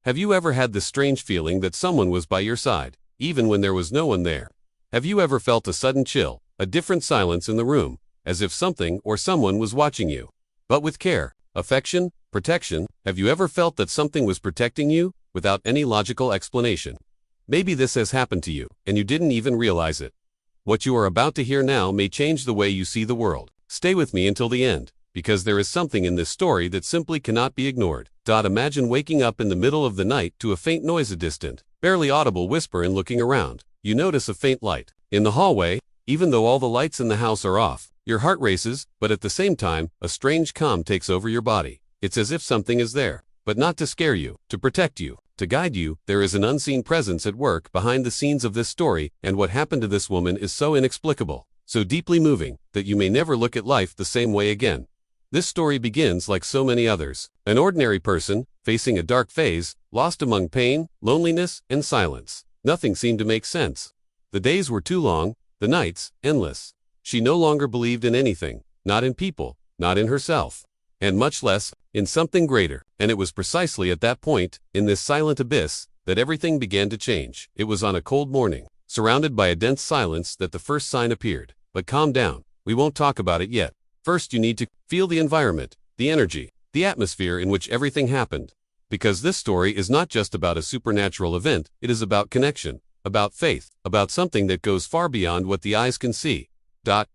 Have you ever had the strange feeling that someone was by your side, even when there was no one there? Have you ever felt a sudden chill, a different silence in the room, as if something or someone was watching you? But with care, affection, protection, have you ever felt that something was protecting you, without any logical explanation? Maybe this has happened to you, and you didn't even realize it. What you are about to hear now may change the way you see the world. Stay with me until the end, because there is something in this story that simply cannot be ignored. Imagine waking up in the middle of the night to a faint noise, a distant, barely audible whisper, and looking around. You notice a faint light in the hallway. Even though all the lights in the house are off, your heart races, but at the same time, a strange calm takes over your body. It's as if something is there, but not to scare you, to protect you, to guide you. There is an unseen presence at work behind the scenes of this story, and what happened to this woman is so inexplicable, so deeply moving, that you may never look at life the same way again. This story begins like so many others. An ordinary person, facing a dark phase, lost among pain, loneliness, and silence. Nothing seemed to make sense. The days were too long, the nights, endless. She no longer believed in anything, not in people, not in herself, and much less, in something greater. And it was precisely at that point, in this silent abyss, that everything began to change. It was on a cold morning, surrounded by a dense silence, that the first sign appeared. But calm down, we won't talk about it yet. First, you need to feel the environment, the energy, the atmosphere in which everything happened. Because this story is not just about a supernatural event, it is about connection, about faith, about something that goes far beyond what the eyes can see.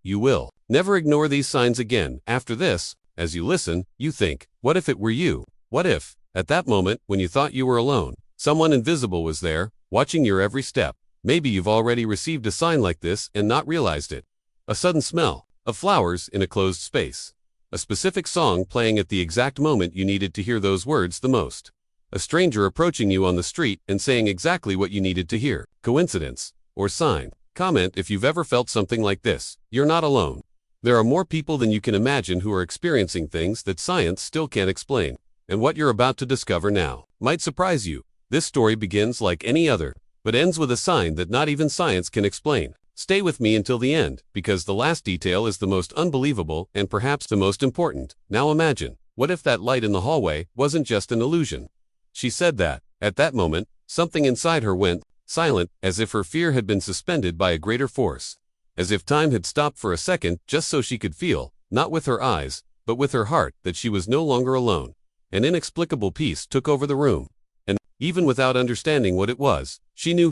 You will never ignore these signs again. After this, as you listen, you think, what if it were you? What if, at that moment, when you thought you were alone, someone invisible was there, watching your every step? Maybe you've already received a sign like this and not realized it. A sudden smell of flowers in a closed space. A specific song playing at the exact moment you needed to hear those words the most. A stranger approaching you on the street and saying exactly what you needed to hear. Coincidence or sign? Comment if you've ever felt something like this. You're not alone. There are more people than you can imagine who are experiencing things that science still can't explain. And what you're about to discover now might surprise you. This story begins like any other, but ends with a sign that not even science can explain. Stay with me until the end, because the last detail is the most unbelievable and perhaps the most important. Now imagine, what if that light in the hallway wasn't just an illusion? She said that, at that moment, something inside her went silent, as if her fear had been suspended by a greater force. As if time had stopped for a second, just so she could feel, not with her eyes, but with her heart, that she was no longer alone. An inexplicable peace took over the room. And, even without understanding what it was, she knew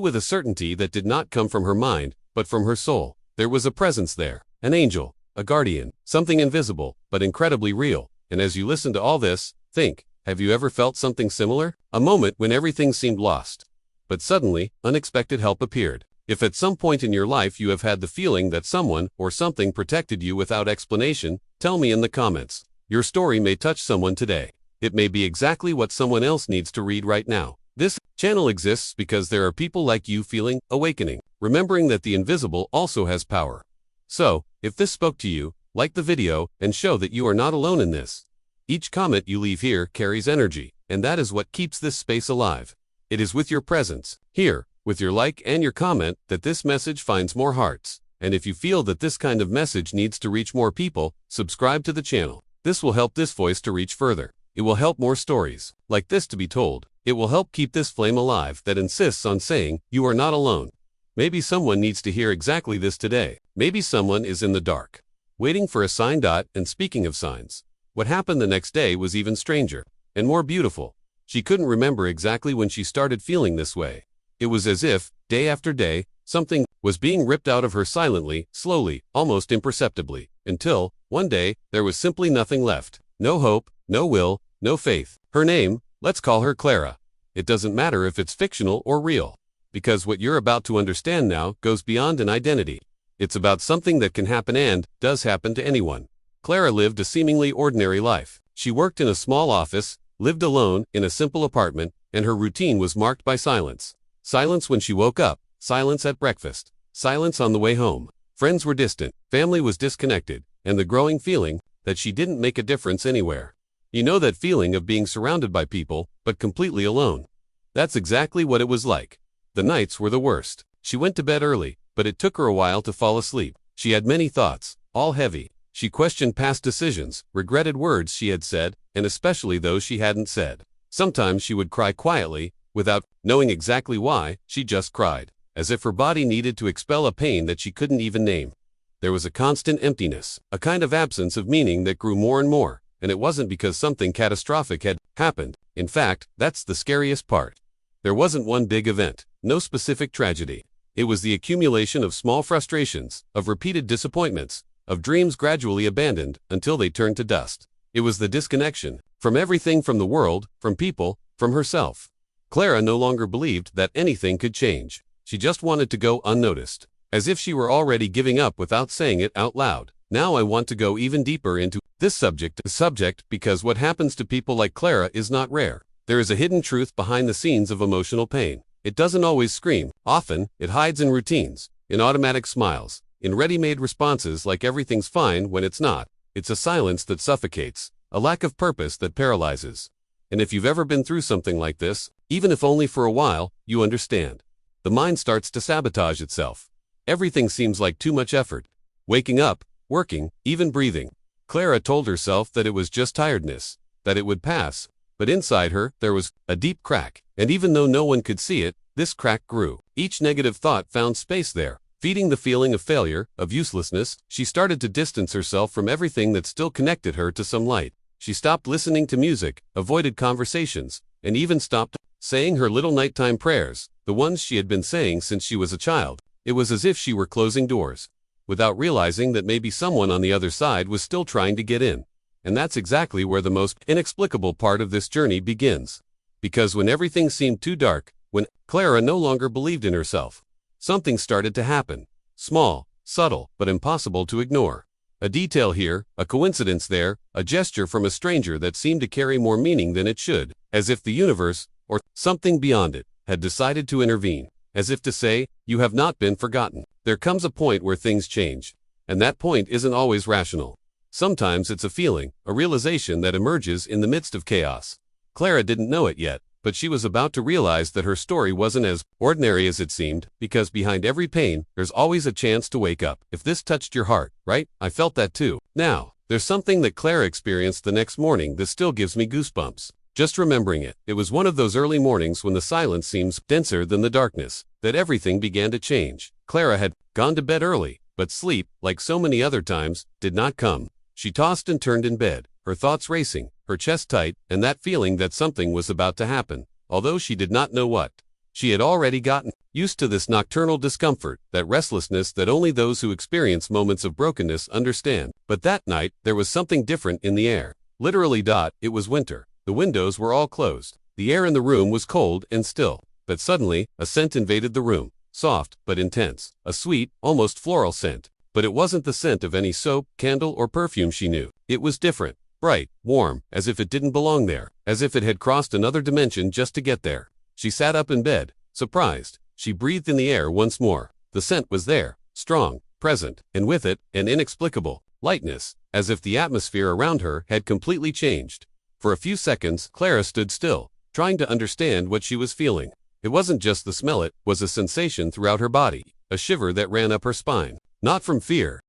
with a certainty that did not come from her mind, but from her soul. There was a presence there, an angel, a guardian, something invisible, but incredibly real. And as you listen to all this, think, have you ever felt something similar? A moment when everything seemed lost. But suddenly, unexpected help appeared. If at some point in your life you have had the feeling that someone or something protected you without explanation, tell me in the comments. Your story may touch someone today. It may be exactly what someone else needs to read right now. This channel exists because there are people like you feeling awakening, remembering that the invisible also has power. So, if this spoke to you, like the video and show that you are not alone in this. Each comment you leave here carries energy, and that is what keeps this space alive. It is with your presence, here, with your like and your comment, that this message finds more hearts. And if you feel that this kind of message needs to reach more people, subscribe to the channel. This will help this voice to reach further. It will help more stories like this to be told. It will help keep this flame alive that insists on saying, you are not alone. Maybe someone needs to hear exactly this today. Maybe someone is in the dark, waiting for a sign. And speaking of signs, what happened the next day was even stranger and more beautiful. She couldn't remember exactly when she started feeling this way. It was as if, day after day, something was being ripped out of her silently, slowly, almost imperceptibly, until, one day, there was simply nothing left. No hope, no will, no faith. Her name, let's call her Clara. It doesn't matter if it's fictional or real, because what you're about to understand now goes beyond an identity. It's about something that can happen and does happen to anyone. Clara lived a seemingly ordinary life. She worked in a small office, lived alone in a simple apartment, and her routine was marked by silence. Silence when she woke up, silence at breakfast, silence on the way home. Friends were distant, family was disconnected, and the growing feeling that she didn't make a difference anywhere. You know that feeling of being surrounded by people, but completely alone. That's exactly what it was like. The nights were the worst. She went to bed early, but it took her a while to fall asleep. She had many thoughts, all heavy. She questioned past decisions, regretted words she had said, and especially those she hadn't said. Sometimes she would cry quietly, without knowing exactly why. She just cried, as if her body needed to expel a pain that she couldn't even name. There was a constant emptiness, a kind of absence of meaning that grew more and more, and it wasn't because something catastrophic had happened. In fact, that's the scariest part. There wasn't one big event, no specific tragedy. It was the accumulation of small frustrations, of repeated disappointments, of dreams gradually abandoned until they turned to dust. It was the disconnection from everything, from the world, from people, from herself. Clara no longer believed that anything could change. She just wanted to go unnoticed, as if she were already giving up without saying it out loud. Now I want to go even deeper into this subject because what happens to people like Clara is not rare. There is a hidden truth behind the scenes of emotional pain. It doesn't always scream. Often, it hides in routines, in automatic smiles, in ready-made responses like everything's fine when it's not. It's a silence that suffocates, a lack of purpose that paralyzes. And if you've ever been through something like this, even if only for a while, you understand. The mind starts to sabotage itself. Everything seems like too much effort. Waking up, working, even breathing. Clara told herself that it was just tiredness, that it would pass. But inside her, there was a deep crack, and even though no one could see it, this crack grew. Each negative thought found space there, feeding the feeling of failure, of uselessness. She started to distance herself from everything that still connected her to some light. She stopped listening to music, avoided conversations, and even stopped saying her little nighttime prayers, the ones she had been saying since she was a child. It was as if she were closing doors, without realizing that maybe someone on the other side was still trying to get in. And that's exactly where the most inexplicable part of this journey begins. Because when everything seemed too dark, when Clara no longer believed in herself, something started to happen. Small, subtle, but impossible to ignore. A detail here, a coincidence there, a gesture from a stranger that seemed to carry more meaning than it should, as if the universe, or something beyond it, had decided to intervene, as if to say, you have not been forgotten. There comes a point where things change, and that point isn't always rational. Sometimes it's a feeling, a realization that emerges in the midst of chaos. Clara didn't know it yet, but she was about to realize that her story wasn't as ordinary as it seemed, because behind every pain, there's always a chance to wake up. If this touched your heart, right? I felt that too. Now, there's something that Clara experienced the next morning that still gives me goosebumps. Just remembering it. It was one of those early mornings when the silence seems denser than the darkness, that everything began to change. Clara had gone to bed early, but sleep, like so many other times, did not come. She tossed and turned in bed, her thoughts racing, her chest tight, and that feeling that something was about to happen, although she did not know what. She had already gotten used to this nocturnal discomfort, that restlessness that only those who experience moments of brokenness understand. But that night, there was something different in the air. Literally, it was winter. The windows were all closed. The air in the room was cold and still. But suddenly, a scent invaded the room, soft but intense, a sweet, almost floral scent. But it wasn't the scent of any soap, candle, or perfume she knew. It was different, bright, warm, as if it didn't belong there, as if it had crossed another dimension just to get there. She sat up in bed, surprised. She breathed in the air once more. The scent was there, strong, present, and with it, an inexplicable lightness, as if the atmosphere around her had completely changed. For a few seconds, Clara stood still, trying to understand what she was feeling. It wasn't just the smell, it was a sensation throughout her body, a shiver that ran up her spine. Not from fear,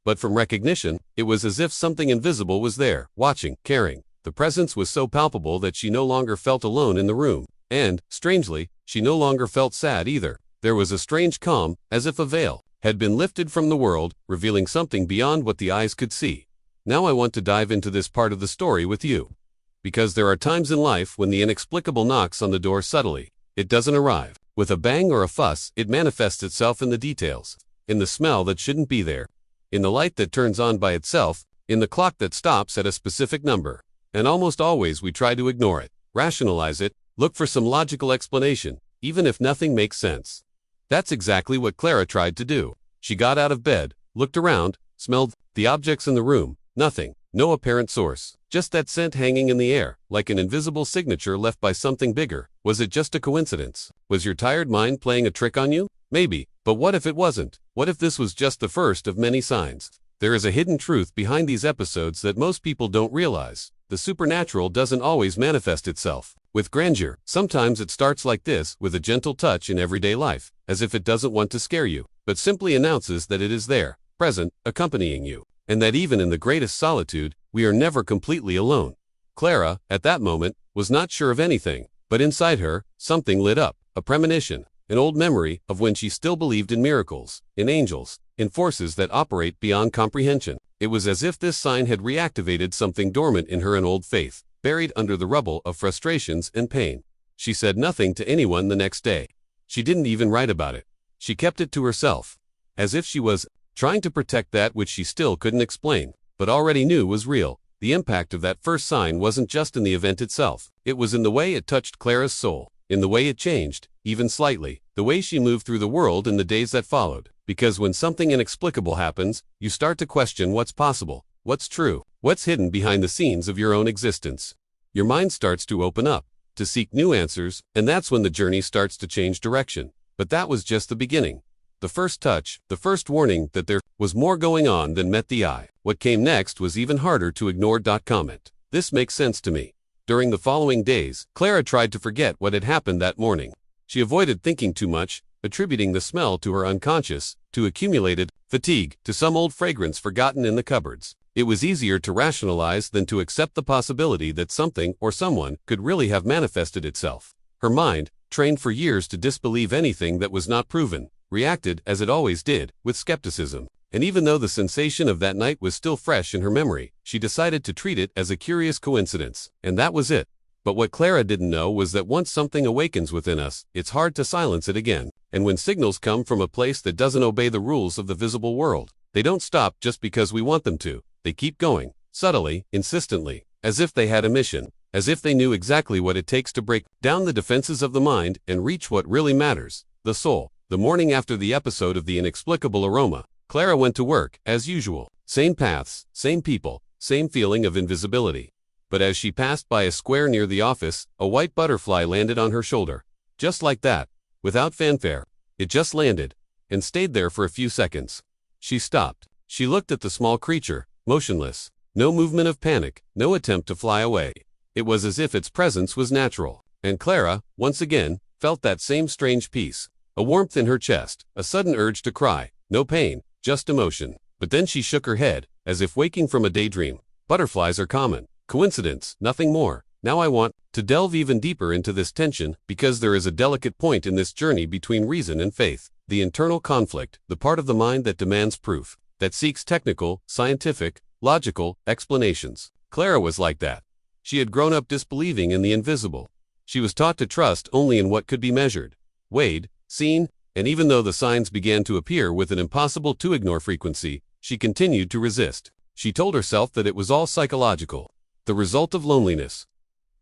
but from recognition. It was as if something invisible was there, watching, caring. The presence was so palpable that she no longer felt alone in the room. And, strangely, she no longer felt sad either. There was a strange calm, as if a veil had been lifted from the world, revealing something beyond what the eyes could see. Now I want to dive into this part of the story with you. Because there are times in life when the inexplicable knocks on the door subtly. It doesn't arrive with a bang or a fuss. It manifests itself in the details. In the smell that shouldn't be there, in the light that turns on by itself, in the clock that stops at a specific number. And almost always we try to ignore it, rationalize it, look for some logical explanation, even if nothing makes sense. That's exactly what Clara tried to do. She got out of bed, looked around, smelled the objects in the room. Nothing, no apparent source, just that scent hanging in the air, like an invisible signature left by something bigger. Was it just a coincidence? Was your tired mind playing a trick on you? Maybe, but what if it wasn't? What if this was just the first of many signs? There is a hidden truth behind these episodes that most people don't realize. The supernatural doesn't always manifest itself with grandeur. Sometimes it starts like this, with a gentle touch in everyday life, as if it doesn't want to scare you, but simply announces that it is there, present, accompanying you, and that even in the greatest solitude, we are never completely alone. Clara, at that moment, was not sure of anything, but inside her, something lit up, a premonition, an old memory of when she still believed in miracles, in angels, in forces that operate beyond comprehension. It was as if this sign had reactivated something dormant in her, an old faith, buried under the rubble of frustrations and pain. She said nothing to anyone the next day. She didn't even write about it. She kept it to herself, as if she was trying to protect that which she still couldn't explain, but already knew was real. The impact of that first sign wasn't just in the event itself. It was in the way it touched Clara's soul, in the way it changed, even slightly, the way she moved through the world in the days that followed. Because when something inexplicable happens, you start to question what's possible, what's true, what's hidden behind the scenes of your own existence. Your mind starts to open up, to seek new answers, and that's when the journey starts to change direction. But that was just the beginning. The first touch, the first warning that there was more going on than met the eye. What came next was even harder to ignore. Comment. This makes sense to me. During the following days, Clara tried to forget what had happened that morning. She avoided thinking too much, attributing the smell to her unconscious, to accumulated fatigue, to some old fragrance forgotten in the cupboards. It was easier to rationalize than to accept the possibility that something or someone could really have manifested itself. Her mind, trained for years to disbelieve anything that was not proven, reacted, as it always did, with skepticism. And even though the sensation of that night was still fresh in her memory, she decided to treat it as a curious coincidence. And that was it. But what Clara didn't know was that once something awakens within us, it's hard to silence it again. And when signals come from a place that doesn't obey the rules of the visible world, they don't stop just because we want them to. They keep going, subtly, insistently, as if they had a mission, as if they knew exactly what it takes to break down the defenses of the mind and reach what really matters, the soul. The morning after the episode of the inexplicable aroma, Clara went to work, as usual. Same paths, same people, same feeling of invisibility. But as she passed by a square near the office, a white butterfly landed on her shoulder. Just like that, without fanfare. It just landed, and stayed there for a few seconds. She stopped. She looked at the small creature, motionless. No movement of panic, no attempt to fly away. It was as if its presence was natural. And Clara, once again, felt that same strange peace. A warmth in her chest, a sudden urge to cry. No pain, just emotion. But then she shook her head, as if waking from a daydream. Butterflies are common. Coincidence, nothing more. Now I want to delve even deeper into this tension, because there is a delicate point in this journey between reason and faith. The internal conflict, the part of the mind that demands proof, that seeks technical, scientific, logical explanations. Clara was like that. She had grown up disbelieving in the invisible. She was taught to trust only in what could be measured, weighed, seen, and even though the signs began to appear with an impossible to ignore frequency, she continued to resist. She told herself that it was all psychological, the result of loneliness,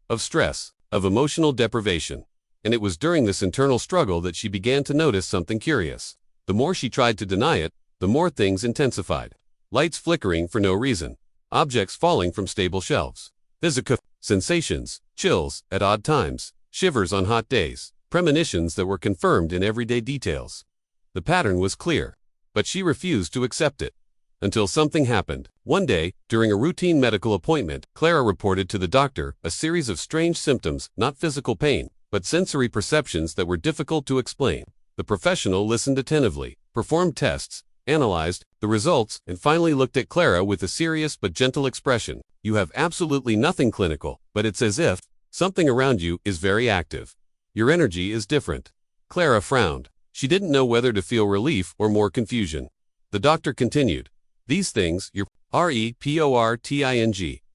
of stress, of emotional deprivation. And it was during this internal struggle that she began to notice something curious. The more she tried to deny it, the more things intensified. Lights flickering for no reason, objects falling from stable shelves, physical sensations, chills at odd times, shivers on hot days, premonitions that were confirmed in everyday details. The pattern was clear, but she refused to accept it. Until something happened. One day, during a routine medical appointment, Clara reported to the doctor a series of strange symptoms, not physical pain, but sensory perceptions that were difficult to explain. The professional listened attentively, performed tests, analyzed the results, and finally looked at Clara with a serious but gentle expression. You have absolutely nothing clinical, but it's as if something around you is very active. Your energy is different. Clara frowned. She didn't know whether to feel relief or more confusion. The doctor continued. These things, your reporting,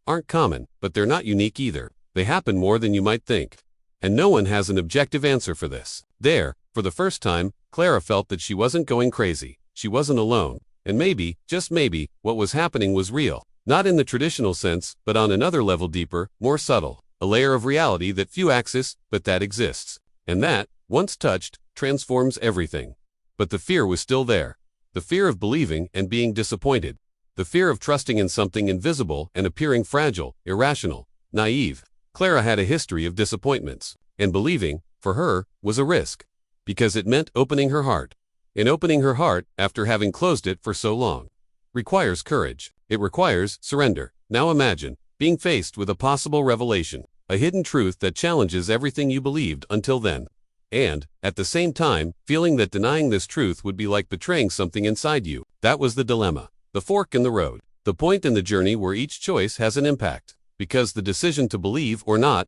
aren't common, but they're not unique either. They happen more than you might think. And no one has an objective answer for this. There, for the first time, Clara felt that she wasn't going crazy. She wasn't alone. And maybe, just maybe, what was happening was real. Not in the traditional sense, but on another level deeper, more subtle. A layer of reality that few access, but that exists. And that, once touched, transforms everything. But the fear was still there. The fear of believing and being disappointed. The fear of trusting in something invisible and appearing fragile, irrational, naive. Clara had a history of disappointments. And believing, for her, was a risk. Because it meant opening her heart. And opening her heart, after having closed it for so long, requires courage. It requires surrender. Now imagine being faced with a possible revelation, a hidden truth that challenges everything you believed until then. And, at the same time, feeling that denying this truth would be like betraying something inside you. That was the dilemma. The fork in the road. The point in the journey where each choice has an impact. Because the decision to believe or not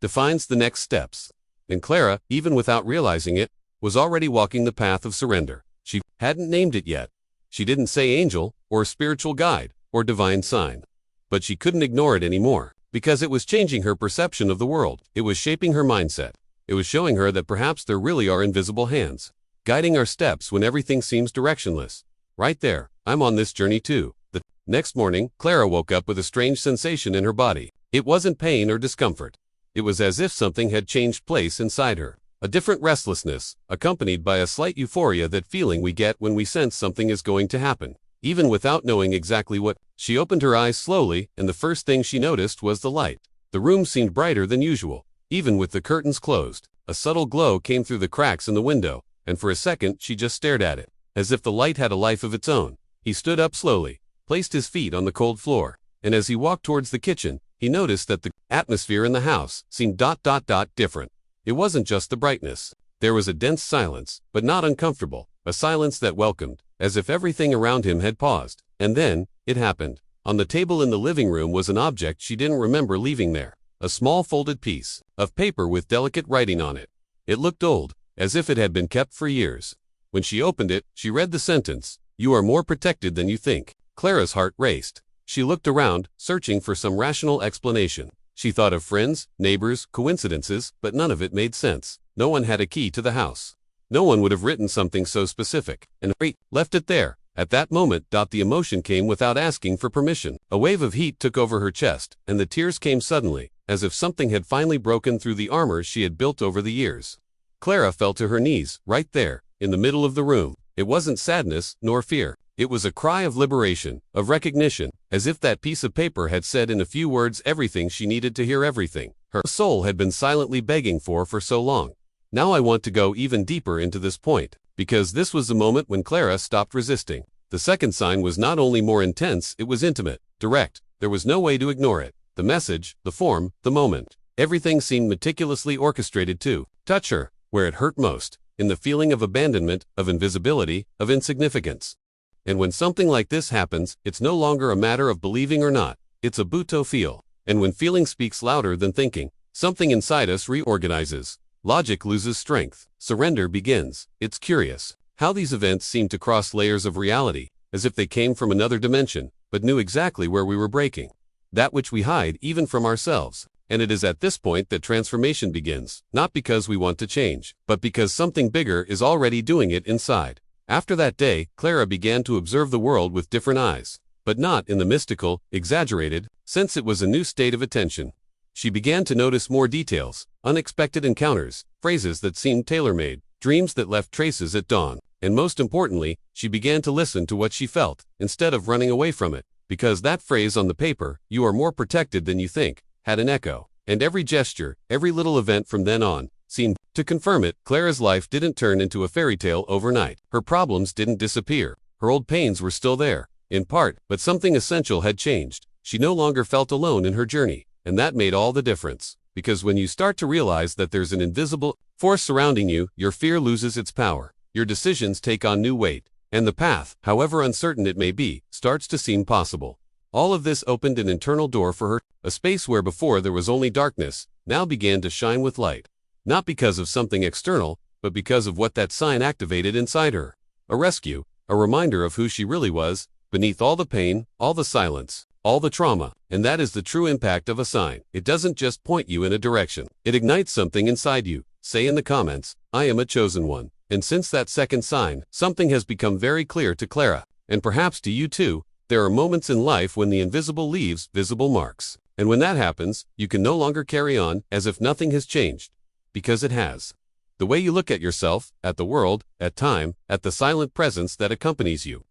defines the next steps. And Clara, even without realizing it, was already walking the path of surrender. She hadn't named it yet. She didn't say angel, or spiritual guide, or divine sign. But she couldn't ignore it anymore, because it was changing her perception of the world. It was shaping her mindset. It was showing her that perhaps there really are invisible hands, guiding our steps when everything seems directionless. Right there, I'm on this journey too. The next morning, Clara woke up with a strange sensation in her body. It wasn't pain or discomfort. It was as if something had changed place inside her. A different restlessness, accompanied by a slight euphoria, that feeling we get when we sense something is going to happen. Even without knowing exactly what, she opened her eyes slowly, and the first thing she noticed was the light. The room seemed brighter than usual. Even with the curtains closed, a subtle glow came through the cracks in the window, and for a second she just stared at it, as if the light had a life of its own. He stood up slowly, placed his feet on the cold floor, and as he walked towards the kitchen, he noticed that the atmosphere in the house seemed different. It wasn't just the brightness. There was a dense silence, but not uncomfortable, a silence that welcomed, as if everything around him had paused. And then, it happened. On the table in the living room was an object she didn't remember leaving there, a small folded piece of paper with delicate writing on it. It looked old, as if it had been kept for years. When she opened it, she read the sentence, "You are more protected than you think." Clara's heart raced. She looked around, searching for some rational explanation. She thought of friends, neighbors, coincidences, but none of it made sense. No one had a key to the house. No one would have written something so specific, and left it there. At that moment, the emotion came without asking for permission. A wave of heat took over her chest, and the tears came suddenly, as if something had finally broken through the armor she had built over the years. Clara fell to her knees, right there, in the middle of the room. It wasn't sadness, nor fear. It was a cry of liberation, of recognition, as if that piece of paper had said in a few words everything she needed to hear, everything her soul had been silently begging for so long. Now I want to go even deeper into this point, because this was the moment when Clara stopped resisting. The second sign was not only more intense, it was intimate, direct. There was no way to ignore it. The message, the form, the moment. Everything seemed meticulously orchestrated to touch her, where it hurt most, in the feeling of abandonment, of invisibility, of insignificance. And when something like this happens, it's no longer a matter of believing or not. It's a buto feel. And when feeling speaks louder than thinking, something inside us reorganizes. Logic loses strength. Surrender begins. It's curious how these events seem to cross layers of reality, as if they came from another dimension, but knew exactly where we were breaking. That which we hide even from ourselves. And it is at this point that transformation begins, not because we want to change, but because something bigger is already doing it inside. After that day, Clara began to observe the world with different eyes, but not in the mystical, exaggerated sense. It was a new state of attention. She began to notice more details, unexpected encounters, phrases that seemed tailor-made, dreams that left traces at dawn, and most importantly, she began to listen to what she felt, instead of running away from it, because that phrase on the paper, "You are more protected than you think," had an echo, and every gesture, every little event from then on, seemed to confirm it. Clara's life didn't turn into a fairy tale overnight. Her problems didn't disappear. Her old pains were still there, in part, but something essential had changed. She no longer felt alone in her journey, and that made all the difference. Because when you start to realize that there's an invisible force surrounding you, your fear loses its power. Your decisions take on new weight, and the path, however uncertain it may be, starts to seem possible. All of this opened an internal door for her. A space where before there was only darkness, now began to shine with light. Not because of something external, but because of what that sign activated inside her. A rescue, a reminder of who she really was, beneath all the pain, all the silence, all the trauma. And that is the true impact of a sign. It doesn't just point you in a direction. It ignites something inside you. Say in the comments, "I am a chosen one." And since that second sign, something has become very clear to Clara, and perhaps to you too. There are moments in life when the invisible leaves visible marks. And when that happens, you can no longer carry on as if nothing has changed. Because it has. The way you look at yourself, at the world, at time, at the silent presence that accompanies you.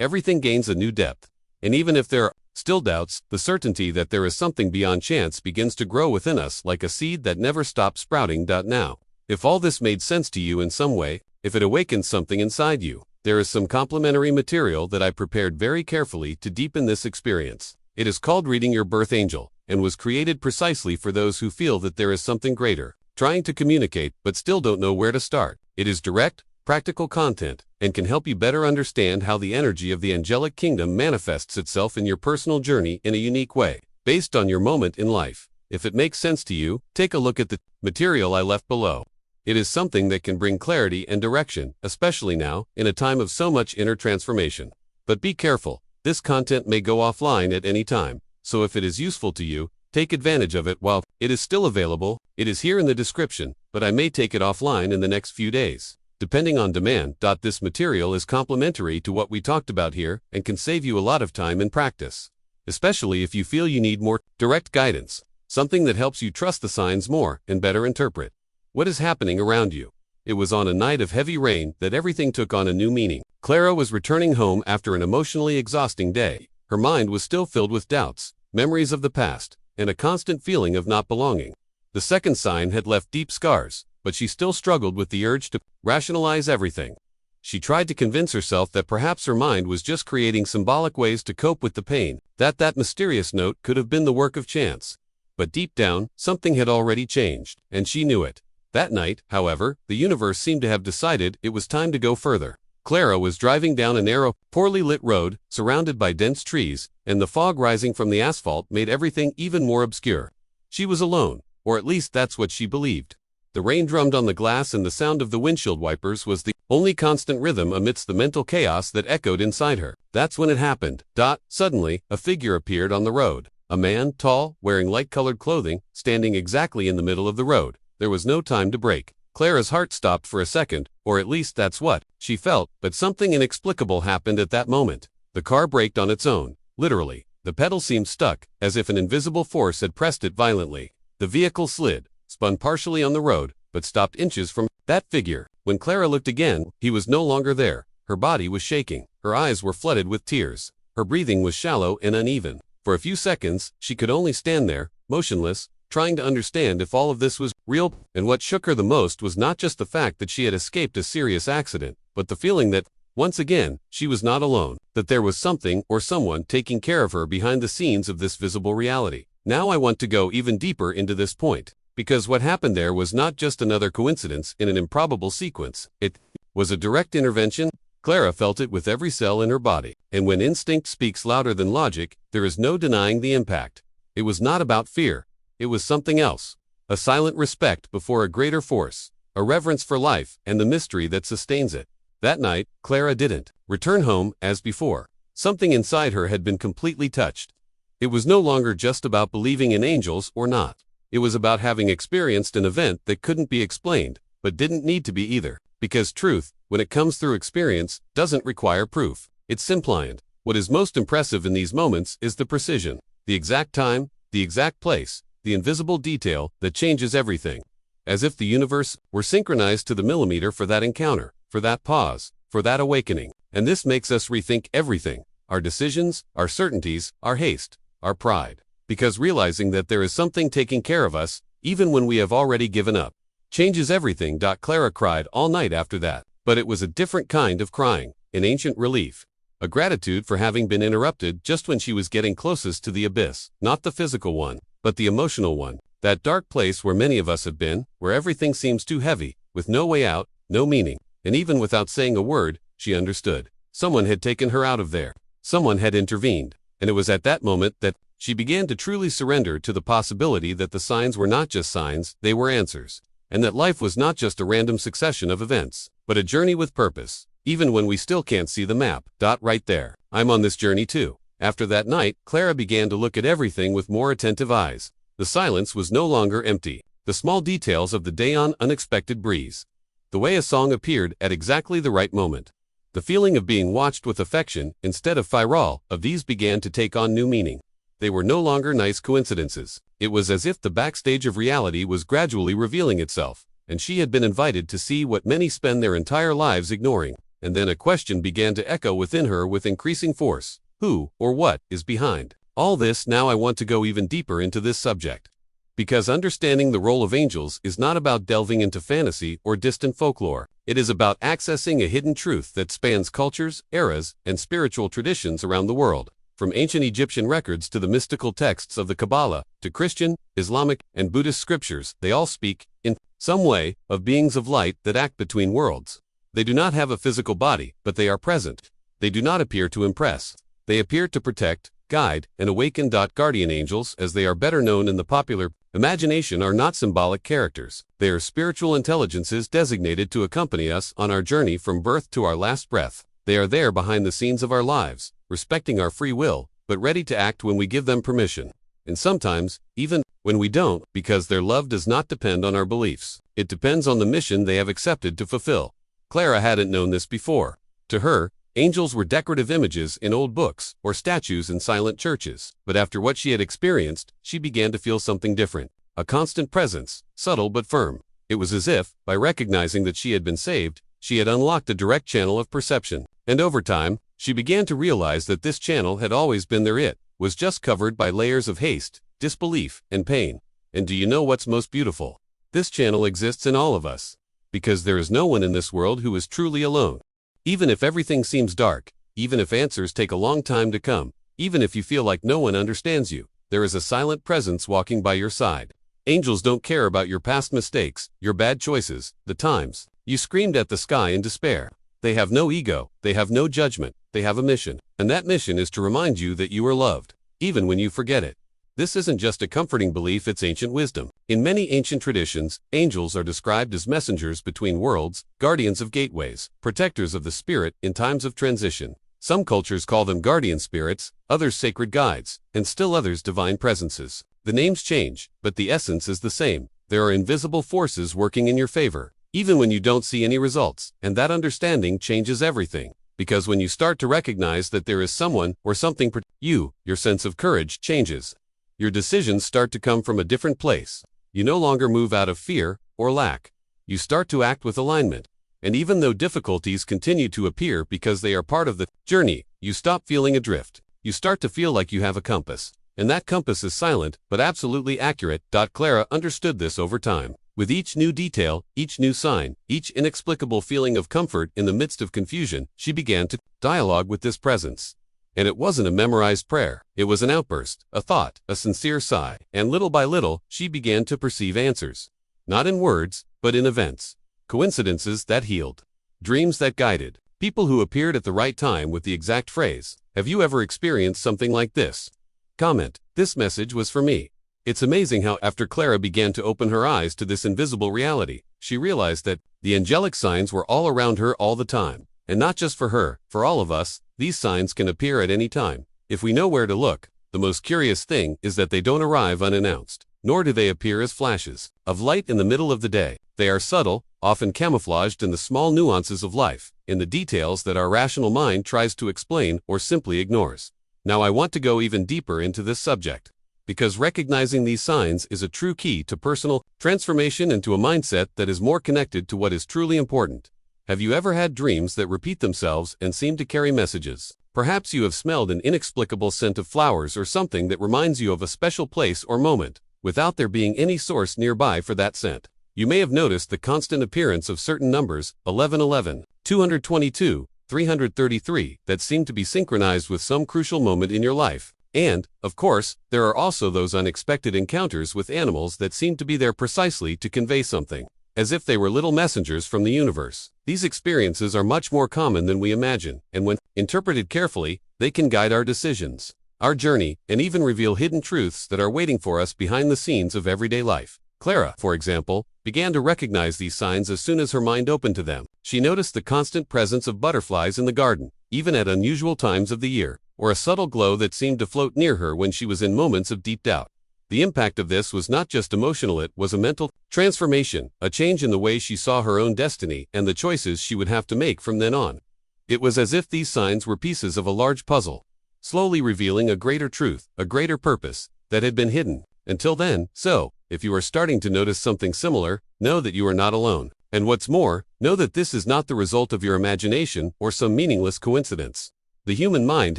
Everything gains a new depth. And even if there are still doubts, the certainty that there is something beyond chance begins to grow within us like a seed that never stops sprouting. Now, if all this made sense to you in some way, if it awakens something inside you, there is some complementary material that I prepared very carefully to deepen this experience. It is called Reading Your Birth Angel, and was created precisely for those who feel that there is something greater, trying to communicate, but still don't know where to start. It is direct, practical content, and can help you better understand how the energy of the angelic kingdom manifests itself in your personal journey in a unique way, based on your moment in life. If it makes sense to you, take a look at the material I left below. It is something that can bring clarity and direction, especially now, in a time of so much inner transformation. But be careful, this content may go offline at any time, so if it is useful to you, take advantage of it while it is still available. It is here in the description, but I may take it offline in the next few days, depending on demand. This material is complementary to what we talked about here and can save you a lot of time and practice, especially if you feel you need more direct guidance, something that helps you trust the signs more and better interpret what is happening around you. It was on a night of heavy rain that everything took on a new meaning. Clara was returning home after an emotionally exhausting day. Her mind was still filled with doubts, memories of the past, and a constant feeling of not belonging. The second sign had left deep scars, but she still struggled with the urge to rationalize everything. She tried to convince herself that perhaps her mind was just creating symbolic ways to cope with the pain, that mysterious note could have been the work of chance. But deep down, something had already changed, and she knew it. That night, however, the universe seemed to have decided it was time to go further. Clara was driving down a narrow, poorly lit road, surrounded by dense trees, and the fog rising from the asphalt made everything even more obscure. She was alone, or at least that's what she believed. The rain drummed on the glass and the sound of the windshield wipers was the only constant rhythm amidst the mental chaos that echoed inside her. That's when it happened. Suddenly, a figure appeared on the road. A man, tall, wearing light-colored clothing, standing exactly in the middle of the road. There was no time to break. Clara's heart stopped for a second, or at least that's what she felt, but something inexplicable happened at that moment. The car braked on its own, literally. The pedal seemed stuck, as if an invisible force had pressed it violently. The vehicle slid, spun partially on the road, but stopped inches from that figure. When Clara looked again, he was no longer there. Her body was shaking. Her eyes were flooded with tears. Her breathing was shallow and uneven. For a few seconds, she could only stand there, motionless, trying to understand if all of this was real. And what shook her the most was not just the fact that she had escaped a serious accident, but the feeling that, once again, she was not alone, that there was something or someone taking care of her behind the scenes of this visible reality. Now I want to go even deeper into this point, because what happened there was not just another coincidence in an improbable sequence. It was a direct intervention. Clara felt it with every cell in her body, and when instinct speaks louder than logic, there is no denying the impact. It was not about fear. It was something else. A silent respect before a greater force, a reverence for life and the mystery that sustains it. That night, Clara didn't return home as before. Something inside her had been completely touched. It was no longer just about believing in angels or not. It was about having experienced an event that couldn't be explained, but didn't need to be either. Because truth, when it comes through experience, doesn't require proof. It's simpliant. What is most impressive in these moments is the precision, the exact time, the exact place, the invisible detail that changes everything. As if the universe were synchronized to the millimeter for that encounter, for that pause, for that awakening. And this makes us rethink everything. Our decisions, our certainties, our haste, our pride. Because realizing that there is something taking care of us, even when we have already given up, changes everything. Clara cried all night after that. But it was a different kind of crying, an ancient relief. A gratitude for having been interrupted just when she was getting closest to the abyss. Not the physical one, but the emotional one. That dark place where many of us have been, where everything seems too heavy, with no way out, no meaning. And even without saying a word, she understood. Someone had taken her out of there. Someone had intervened. And it was at that moment that she began to truly surrender to the possibility that the signs were not just signs, they were answers. And that life was not just a random succession of events, but a journey with purpose. Even when we still can't see the map. Right there. I'm on this journey too. After that night, Clara began to look at everything with more attentive eyes. The silence was no longer empty. The small details of the day on unexpected breeze. The way a song appeared at exactly the right moment. The feeling of being watched with affection instead of firol of these began to take on new meaning. They were no longer nice coincidences. It was as if the backstage of reality was gradually revealing itself, and she had been invited to see what many spend their entire lives ignoring. And then a question began to echo within her with increasing force. Who, or what, is behind all this? Now I want to go even deeper into this subject. Because understanding the role of angels is not about delving into fantasy or distant folklore. It is about accessing a hidden truth that spans cultures, eras, and spiritual traditions around the world. From ancient Egyptian records to the mystical texts of the Kabbalah, to Christian, Islamic, and Buddhist scriptures, they all speak, in some way, of beings of light that act between worlds. They do not have a physical body, but they are present. They do not appear to impress. They appear to protect, guide, and awaken. Guardian angels, as they are better known in the popular imagination, are not symbolic characters. They are spiritual intelligences designated to accompany us on our journey from birth to our last breath. They are there behind the scenes of our lives, respecting our free will, but ready to act when we give them permission. And sometimes, even when we don't, because their love does not depend on our beliefs. It depends on the mission they have accepted to fulfill. Clara hadn't known this before. To her, angels were decorative images in old books or statues in silent churches. But after what she had experienced, she began to feel something different. A constant presence, subtle but firm. It was as if, by recognizing that she had been saved, she had unlocked a direct channel of perception. And over time, she began to realize that this channel had always been there. It was just covered by layers of haste, disbelief, and pain. And do you know what's most beautiful? This channel exists in all of us. Because there is no one in this world who is truly alone. Even if everything seems dark, even if answers take a long time to come, even if you feel like no one understands you, there is a silent presence walking by your side. Angels don't care about your past mistakes, your bad choices, the times you screamed at the sky in despair. They have no ego, they have no judgment, they have a mission. And that mission is to remind you that you are loved, even when you forget it. This isn't just a comforting belief, it's ancient wisdom. In many ancient traditions, angels are described as messengers between worlds, guardians of gateways, protectors of the spirit in times of transition. Some cultures call them guardian spirits, others sacred guides, and still others divine presences. The names change, but the essence is the same. There are invisible forces working in your favor, even when you don't see any results, and that understanding changes everything. Because when you start to recognize that there is someone or something your sense of courage changes. Your decisions start to come from a different place. You no longer move out of fear or lack. You start to act with alignment. And even though difficulties continue to appear because they are part of the journey, you stop feeling adrift. You start to feel like you have a compass. And that compass is silent, but absolutely accurate. Clara understood this over time. With each new detail, each new sign, each inexplicable feeling of comfort in the midst of confusion, she began to dialogue with this presence. And it wasn't a memorized prayer. It was an outburst, a thought, a sincere sigh. And little by little, she began to perceive answers. Not in words, but in events. Coincidences that healed. Dreams that guided. People who appeared at the right time with the exact phrase. Have you ever experienced something like this? Comment. This message was for me. It's amazing how after Clara began to open her eyes to this invisible reality, she realized that the angelic signs were all around her all the time. And not just for her, for all of us, these signs can appear at any time. If we know where to look. The most curious thing is that they don't arrive unannounced, nor do they appear as flashes of light in the middle of the day. They are subtle, often camouflaged in the small nuances of life, in the details that our rational mind tries to explain or simply ignores. Now I want to go even deeper into this subject. Because recognizing these signs is a true key to personal transformation and to a mindset that is more connected to what is truly important. Have you ever had dreams that repeat themselves and seem to carry messages? Perhaps you have smelled an inexplicable scent of flowers or something that reminds you of a special place or moment, without there being any source nearby for that scent. You may have noticed the constant appearance of certain numbers, 1111, 222, 333, that seem to be synchronized with some crucial moment in your life. And, of course, there are also those unexpected encounters with animals that seem to be there precisely to convey something, as if they were little messengers from the universe. These experiences are much more common than we imagine, and when interpreted carefully, they can guide our decisions, our journey, and even reveal hidden truths that are waiting for us behind the scenes of everyday life. Clara, for example, began to recognize these signs as soon as her mind opened to them. She noticed the constant presence of butterflies in the garden, even at unusual times of the year, or a subtle glow that seemed to float near her when she was in moments of deep doubt. The impact of this was not just emotional, it was a mental transformation, a change in the way she saw her own destiny and the choices she would have to make from then on. It was as if these signs were pieces of a large puzzle, slowly revealing a greater truth, a greater purpose, that had been hidden until then. So, if you are starting to notice something similar, know that you are not alone. And what's more, know that this is not the result of your imagination or some meaningless coincidence. The human mind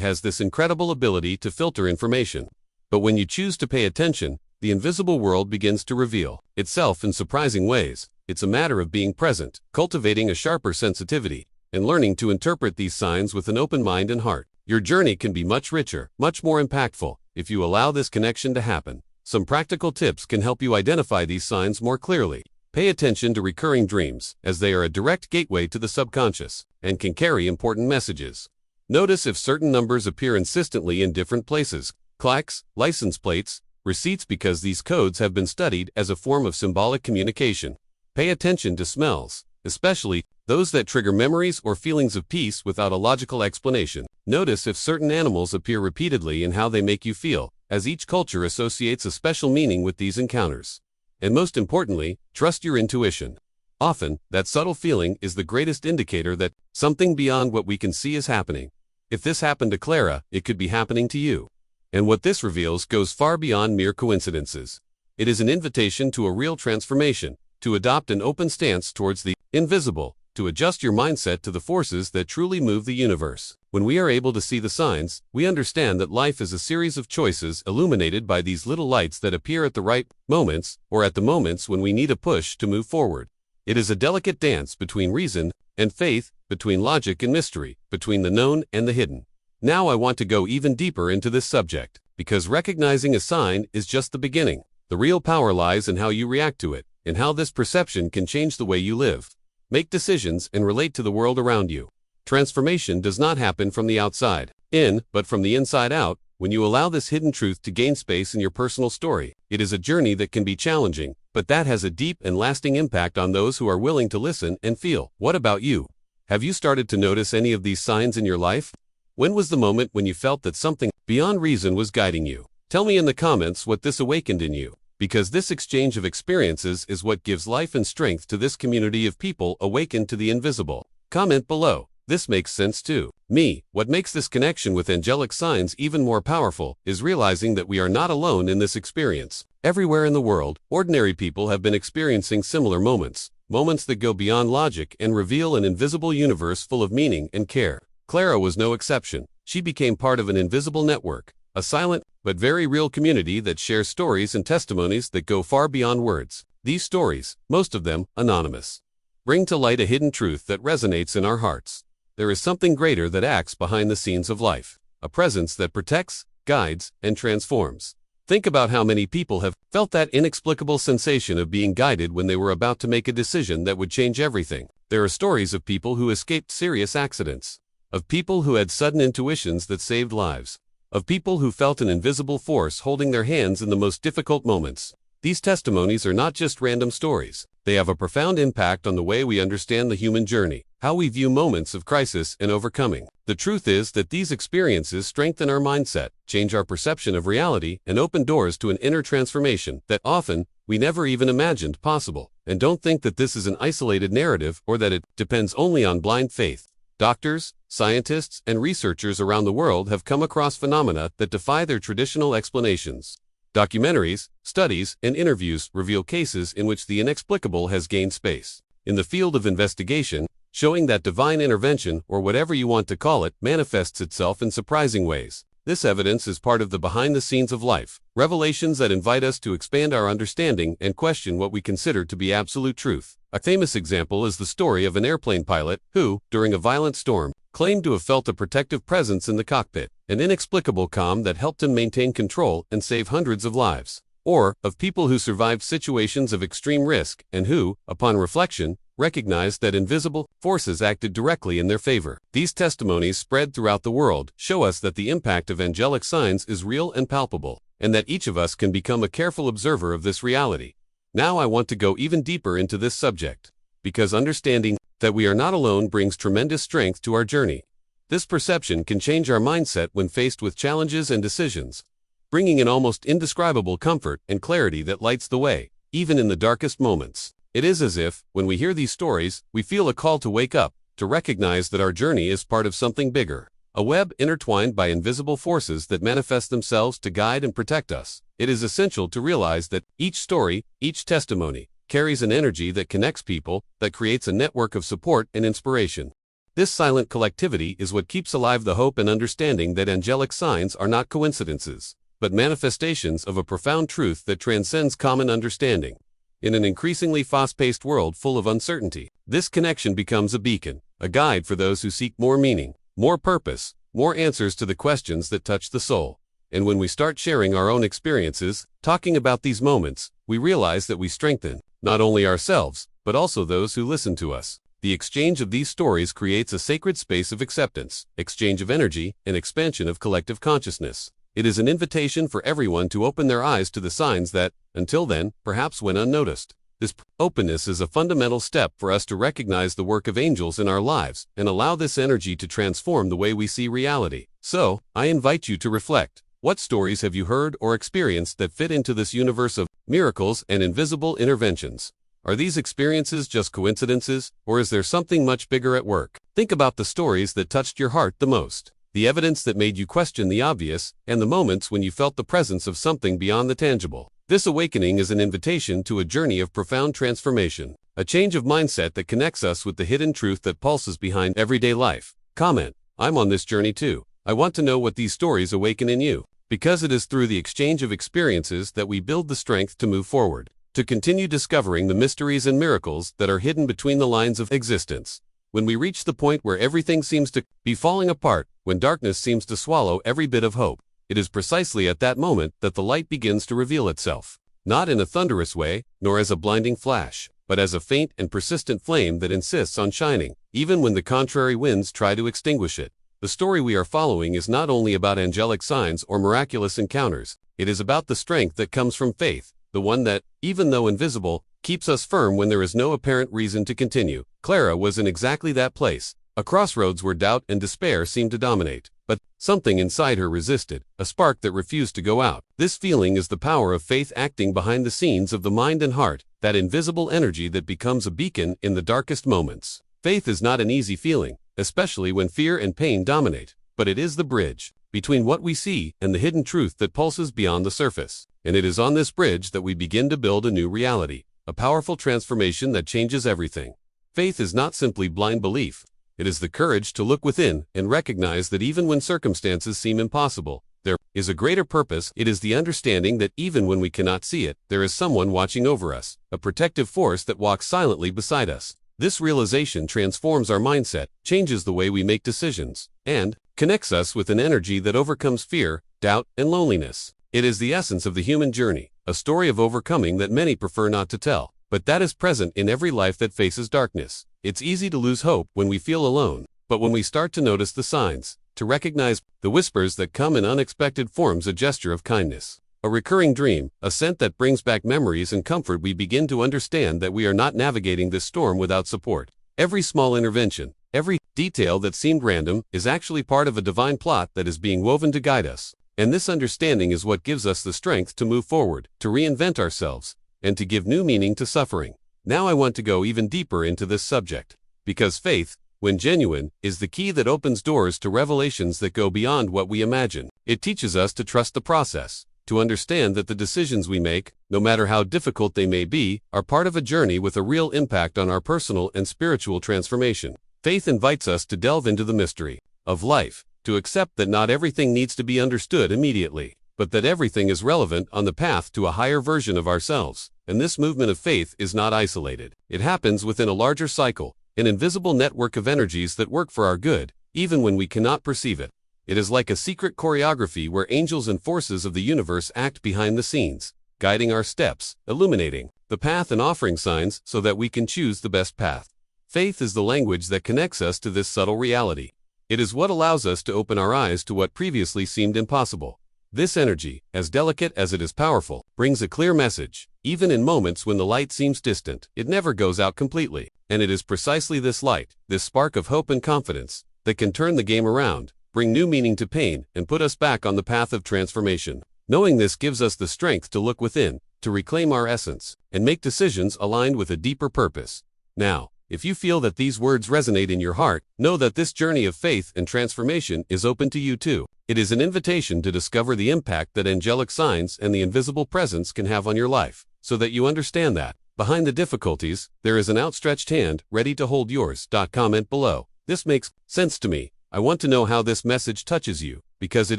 has this incredible ability to filter information. But when you choose to pay attention, the invisible world begins to reveal itself in surprising ways. It's a matter of being present, cultivating a sharper sensitivity, and learning to interpret these signs with an open mind and heart. Your journey can be much richer, much more impactful, if you allow this connection to happen. Some practical tips can help you identify these signs more clearly. Pay attention to recurring dreams, as they are a direct gateway to the subconscious, and can carry important messages. Notice if certain numbers appear insistently in different places, plaques, license plates, receipts, because these codes have been studied as a form of symbolic communication. Pay attention to smells, especially those that trigger memories or feelings of peace without a logical explanation. Notice if certain animals appear repeatedly and how they make you feel, as each culture associates a special meaning with these encounters. And most importantly, trust your intuition. Often, that subtle feeling is the greatest indicator that something beyond what we can see is happening. If this happened to Clara, it could be happening to you. And what this reveals goes far beyond mere coincidences. It is an invitation to a real transformation, to adopt an open stance towards the invisible, to adjust your mindset to the forces that truly move the universe. When we are able to see the signs, we understand that life is a series of choices illuminated by these little lights that appear at the right moments, or at the moments when we need a push to move forward. It is a delicate dance between reason and faith, between logic and mystery, between the known and the hidden. Now I want to go even deeper into this subject, because recognizing a sign is just the beginning. The real power lies in how you react to it, and how this perception can change the way you live, make decisions, and relate to the world around you. Transformation does not happen from the outside in, but from the inside out. When you allow this hidden truth to gain space in your personal story, it is a journey that can be challenging, but that has a deep and lasting impact on those who are willing to listen and feel. What about you? Have you started to notice any of these signs in your life? When was the moment when you felt that something beyond reason was guiding you? Tell me in the comments what this awakened in you, because this exchange of experiences is what gives life and strength to this community of people awakened to the invisible. Comment below. This makes sense to me. What makes this connection with angelic signs even more powerful is realizing that we are not alone in this experience. Everywhere in the world, ordinary people have been experiencing similar moments, moments that go beyond logic and reveal an invisible universe full of meaning and care. Clara was no exception. She became part of an invisible network, a silent but very real community that shares stories and testimonies that go far beyond words. These stories, most of them anonymous, bring to light a hidden truth that resonates in our hearts. There is something greater that acts behind the scenes of life, a presence that protects, guides, and transforms. Think about how many people have felt that inexplicable sensation of being guided when they were about to make a decision that would change everything. There are stories of people who escaped serious accidents, of people who had sudden intuitions that saved lives, of people who felt an invisible force holding their hands in the most difficult moments. These testimonies are not just random stories. They have a profound impact on the way we understand the human journey, how we view moments of crisis and overcoming. The truth is that these experiences strengthen our mindset, change our perception of reality, and open doors to an inner transformation that often we never even imagined possible. And don't think that this is an isolated narrative or that it depends only on blind faith. Doctors, scientists, and researchers around the world have come across phenomena that defy their traditional explanations. Documentaries, studies, and interviews reveal cases in which the inexplicable has gained space in the field of investigation, showing that divine intervention, or whatever you want to call it, manifests itself in surprising ways. This evidence is part of the behind the scenes of life, revelations that invite us to expand our understanding and question what we consider to be absolute truth. A famous example is the story of an airplane pilot who, during a violent storm, claimed to have felt a protective presence in the cockpit, an inexplicable calm that helped him maintain control and save hundreds of lives. Or, of people who survived situations of extreme risk and who, upon reflection, recognized that invisible forces acted directly in their favor. These testimonies spread throughout the world show us that the impact of angelic signs is real and palpable, and that each of us can become a careful observer of this reality. Now I want to go even deeper into this subject, because understanding that we are not alone brings tremendous strength to our journey. This perception can change our mindset when faced with challenges and decisions, bringing an almost indescribable comfort and clarity that lights the way, even in the darkest moments. It is as if, when we hear these stories, we feel a call to wake up, to recognize that our journey is part of something bigger, a web intertwined by invisible forces that manifest themselves to guide and protect us. It is essential to realize that each story, each testimony, carries an energy that connects people, that creates a network of support and inspiration. This silent collectivity is what keeps alive the hope and understanding that angelic signs are not coincidences, but manifestations of a profound truth that transcends common understanding. In an increasingly fast-paced world full of uncertainty, this connection becomes a beacon, a guide for those who seek more meaning, more purpose, more answers to the questions that touch the soul. And when we start sharing our own experiences, talking about these moments, we realize that we strengthen not only ourselves, but also those who listen to us. The exchange of these stories creates a sacred space of acceptance, exchange of energy, and expansion of collective consciousness. It is an invitation for everyone to open their eyes to the signs that, until then, perhaps went unnoticed. This openness is a fundamental step for us to recognize the work of angels in our lives and allow this energy to transform the way we see reality. So, I invite you to reflect. What stories have you heard or experienced that fit into this universe of miracles and invisible interventions? Are these experiences just coincidences, or is there something much bigger at work? Think about the stories that touched your heart the most, the evidence that made you question the obvious, and the moments when you felt the presence of something beyond the tangible. This awakening is an invitation to a journey of profound transformation, a change of mindset that connects us with the hidden truth that pulses behind everyday life. Comment: I'm on this journey too. I want to know what these stories awaken in you. Because it is through the exchange of experiences that we build the strength to move forward, to continue discovering the mysteries and miracles that are hidden between the lines of existence. When we reach the point where everything seems to be falling apart, when darkness seems to swallow every bit of hope, it is precisely at that moment that the light begins to reveal itself. Not in a thunderous way, nor as a blinding flash, but as a faint and persistent flame that insists on shining, even when the contrary winds try to extinguish it. The story we are following is not only about angelic signs or miraculous encounters, it is about the strength that comes from faith, the one that, even though invisible, keeps us firm when there is no apparent reason to continue. Clara was in exactly that place, a crossroads where doubt and despair seemed to dominate. But something inside her resisted, a spark that refused to go out. This feeling is the power of faith acting behind the scenes of the mind and heart, that invisible energy that becomes a beacon in the darkest moments. Faith is not an easy feeling, especially when fear and pain dominate, but it is the bridge between what we see and the hidden truth that pulses beyond the surface. And it is on this bridge that we begin to build a new reality, a powerful transformation that changes everything. Faith is not simply blind belief. It is the courage to look within and recognize that even when circumstances seem impossible, there is a greater purpose. It is the understanding that even when we cannot see it, there is someone watching over us, a protective force that walks silently beside us. This realization transforms our mindset, changes the way we make decisions, and connects us with an energy that overcomes fear, doubt, and loneliness. It is the essence of the human journey, a story of overcoming that many prefer not to tell, but that is present in every life that faces darkness. It's easy to lose hope when we feel alone, but when we start to notice the signs, to recognize the whispers that come in unexpected forms, a gesture of kindness, a recurring dream, a scent that brings back memories and comfort, we begin to understand that we are not navigating this storm without support. Every small intervention, every detail that seemed random, is actually part of a divine plot that is being woven to guide us. And this understanding is what gives us the strength to move forward, to reinvent ourselves, and to give new meaning to suffering. Now I want to go even deeper into this subject, because faith, when genuine, is the key that opens doors to revelations that go beyond what we imagine. It teaches us to trust the process, to understand that the decisions we make, no matter how difficult they may be, are part of a journey with a real impact on our personal and spiritual transformation. Faith invites us to delve into the mystery of life, to accept that not everything needs to be understood immediately, but that everything is relevant on the path to a higher version of ourselves. And this movement of faith is not isolated. It happens within a larger cycle, an invisible network of energies that work for our good, even when we cannot perceive it. It is like a secret choreography where angels and forces of the universe act behind the scenes, guiding our steps, illuminating the path and offering signs so that we can choose the best path. Faith is the language that connects us to this subtle reality. It is what allows us to open our eyes to what previously seemed impossible. This energy, as delicate as it is powerful, brings a clear message. Even in moments when the light seems distant, it never goes out completely. And it is precisely this light, this spark of hope and confidence, that can turn the game around, bring new meaning to pain, and put us back on the path of transformation. Knowing this gives us the strength to look within, to reclaim our essence, and make decisions aligned with a deeper purpose. Now, if you feel that these words resonate in your heart, know that this journey of faith and transformation is open to you too. It is an invitation to discover the impact that angelic signs and the invisible presence can have on your life, so that you understand that, behind the difficulties, there is an outstretched hand ready to hold yours. Comment below. This makes sense to me. I want to know how this message touches you, because it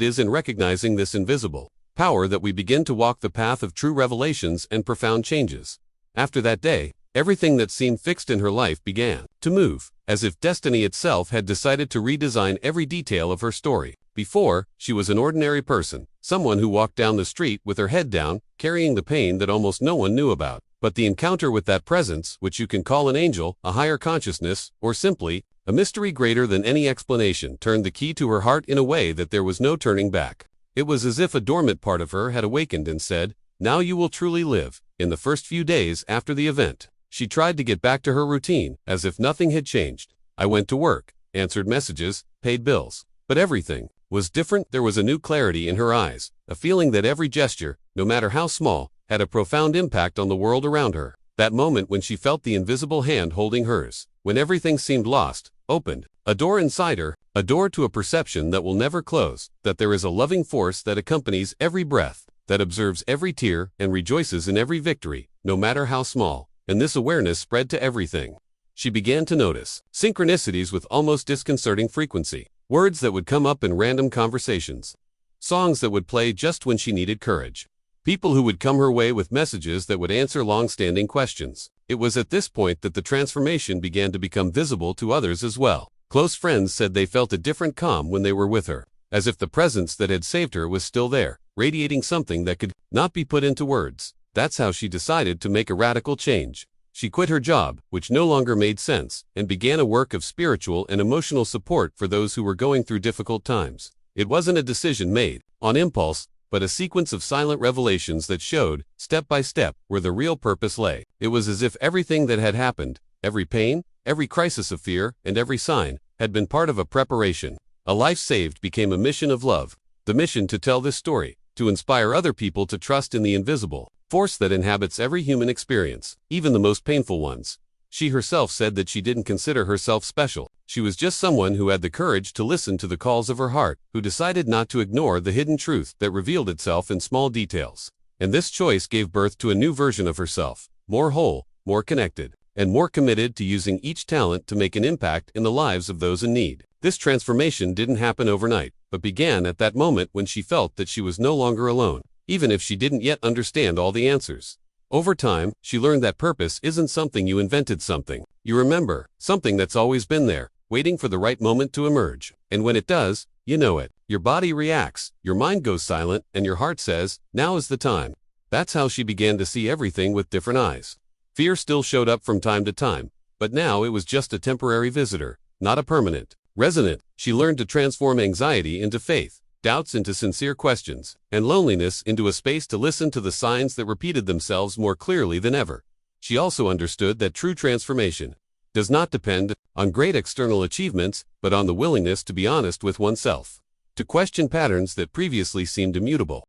is in recognizing this invisible power that we begin to walk the path of true revelations and profound changes. After that day, everything that seemed fixed in her life began to move, as if destiny itself had decided to redesign every detail of her story. Before, she was an ordinary person, someone who walked down the street with her head down, carrying the pain that almost no one knew about. But the encounter with that presence, which you can call an angel, a higher consciousness, or simply a mystery greater than any explanation, turned the key to her heart in a way that there was no turning back. It was as if a dormant part of her had awakened and said, "Now you will truly live." In the first few days after the event, she tried to get back to her routine, as if nothing had changed. I went to work, answered messages, paid bills. But everything was different. There was a new clarity in her eyes, a feeling that every gesture, no matter how small, had a profound impact on the world around her. That moment when she felt the invisible hand holding hers, when everything seemed lost, opened a door inside her, a door to a perception that will never close, that there is a loving force that accompanies every breath, that observes every tear and rejoices in every victory, no matter how small. And this awareness spread to everything. She began to notice synchronicities with almost disconcerting frequency, words that would come up in random conversations, songs that would play just when she needed courage, people who would come her way with messages that would answer long-standing questions. It was at this point that the transformation began to become visible to others as well. Close friends said they felt a different calm when they were with her, as if the presence that had saved her was still there, radiating something that could not be put into words. That's how she decided to make a radical change. She quit her job, which no longer made sense, and began a work of spiritual and emotional support for those who were going through difficult times. It wasn't a decision made on impulse, but a sequence of silent revelations that showed, step by step, where the real purpose lay. It was as if everything that had happened, every pain, every crisis of fear, and every sign, had been part of a preparation. A life saved became a mission of love, the mission to tell this story, to inspire other people to trust in the invisible force that inhabits every human experience, even the most painful ones. She herself said that she didn't consider herself special. She was just someone who had the courage to listen to the calls of her heart, who decided not to ignore the hidden truth that revealed itself in small details. And this choice gave birth to a new version of herself, more whole, more connected, and more committed to using each talent to make an impact in the lives of those in need. This transformation didn't happen overnight, but began at that moment when she felt that she was no longer alone, even if she didn't yet understand all the answers. Over time, she learned that purpose isn't something you invented, something you remember, something that's always been there, waiting for the right moment to emerge. And when it does, you know it. Your body reacts, your mind goes silent, and your heart says, "Now is the time." That's how she began to see everything with different eyes. Fear still showed up from time to time, but now it was just a temporary visitor, not a permanent resident. She learned to transform anxiety into faith, doubts into sincere questions, and loneliness into a space to listen to the signs that repeated themselves more clearly than ever. She also understood that true transformation does not depend on great external achievements, but on the willingness to be honest with oneself, to question patterns that previously seemed immutable.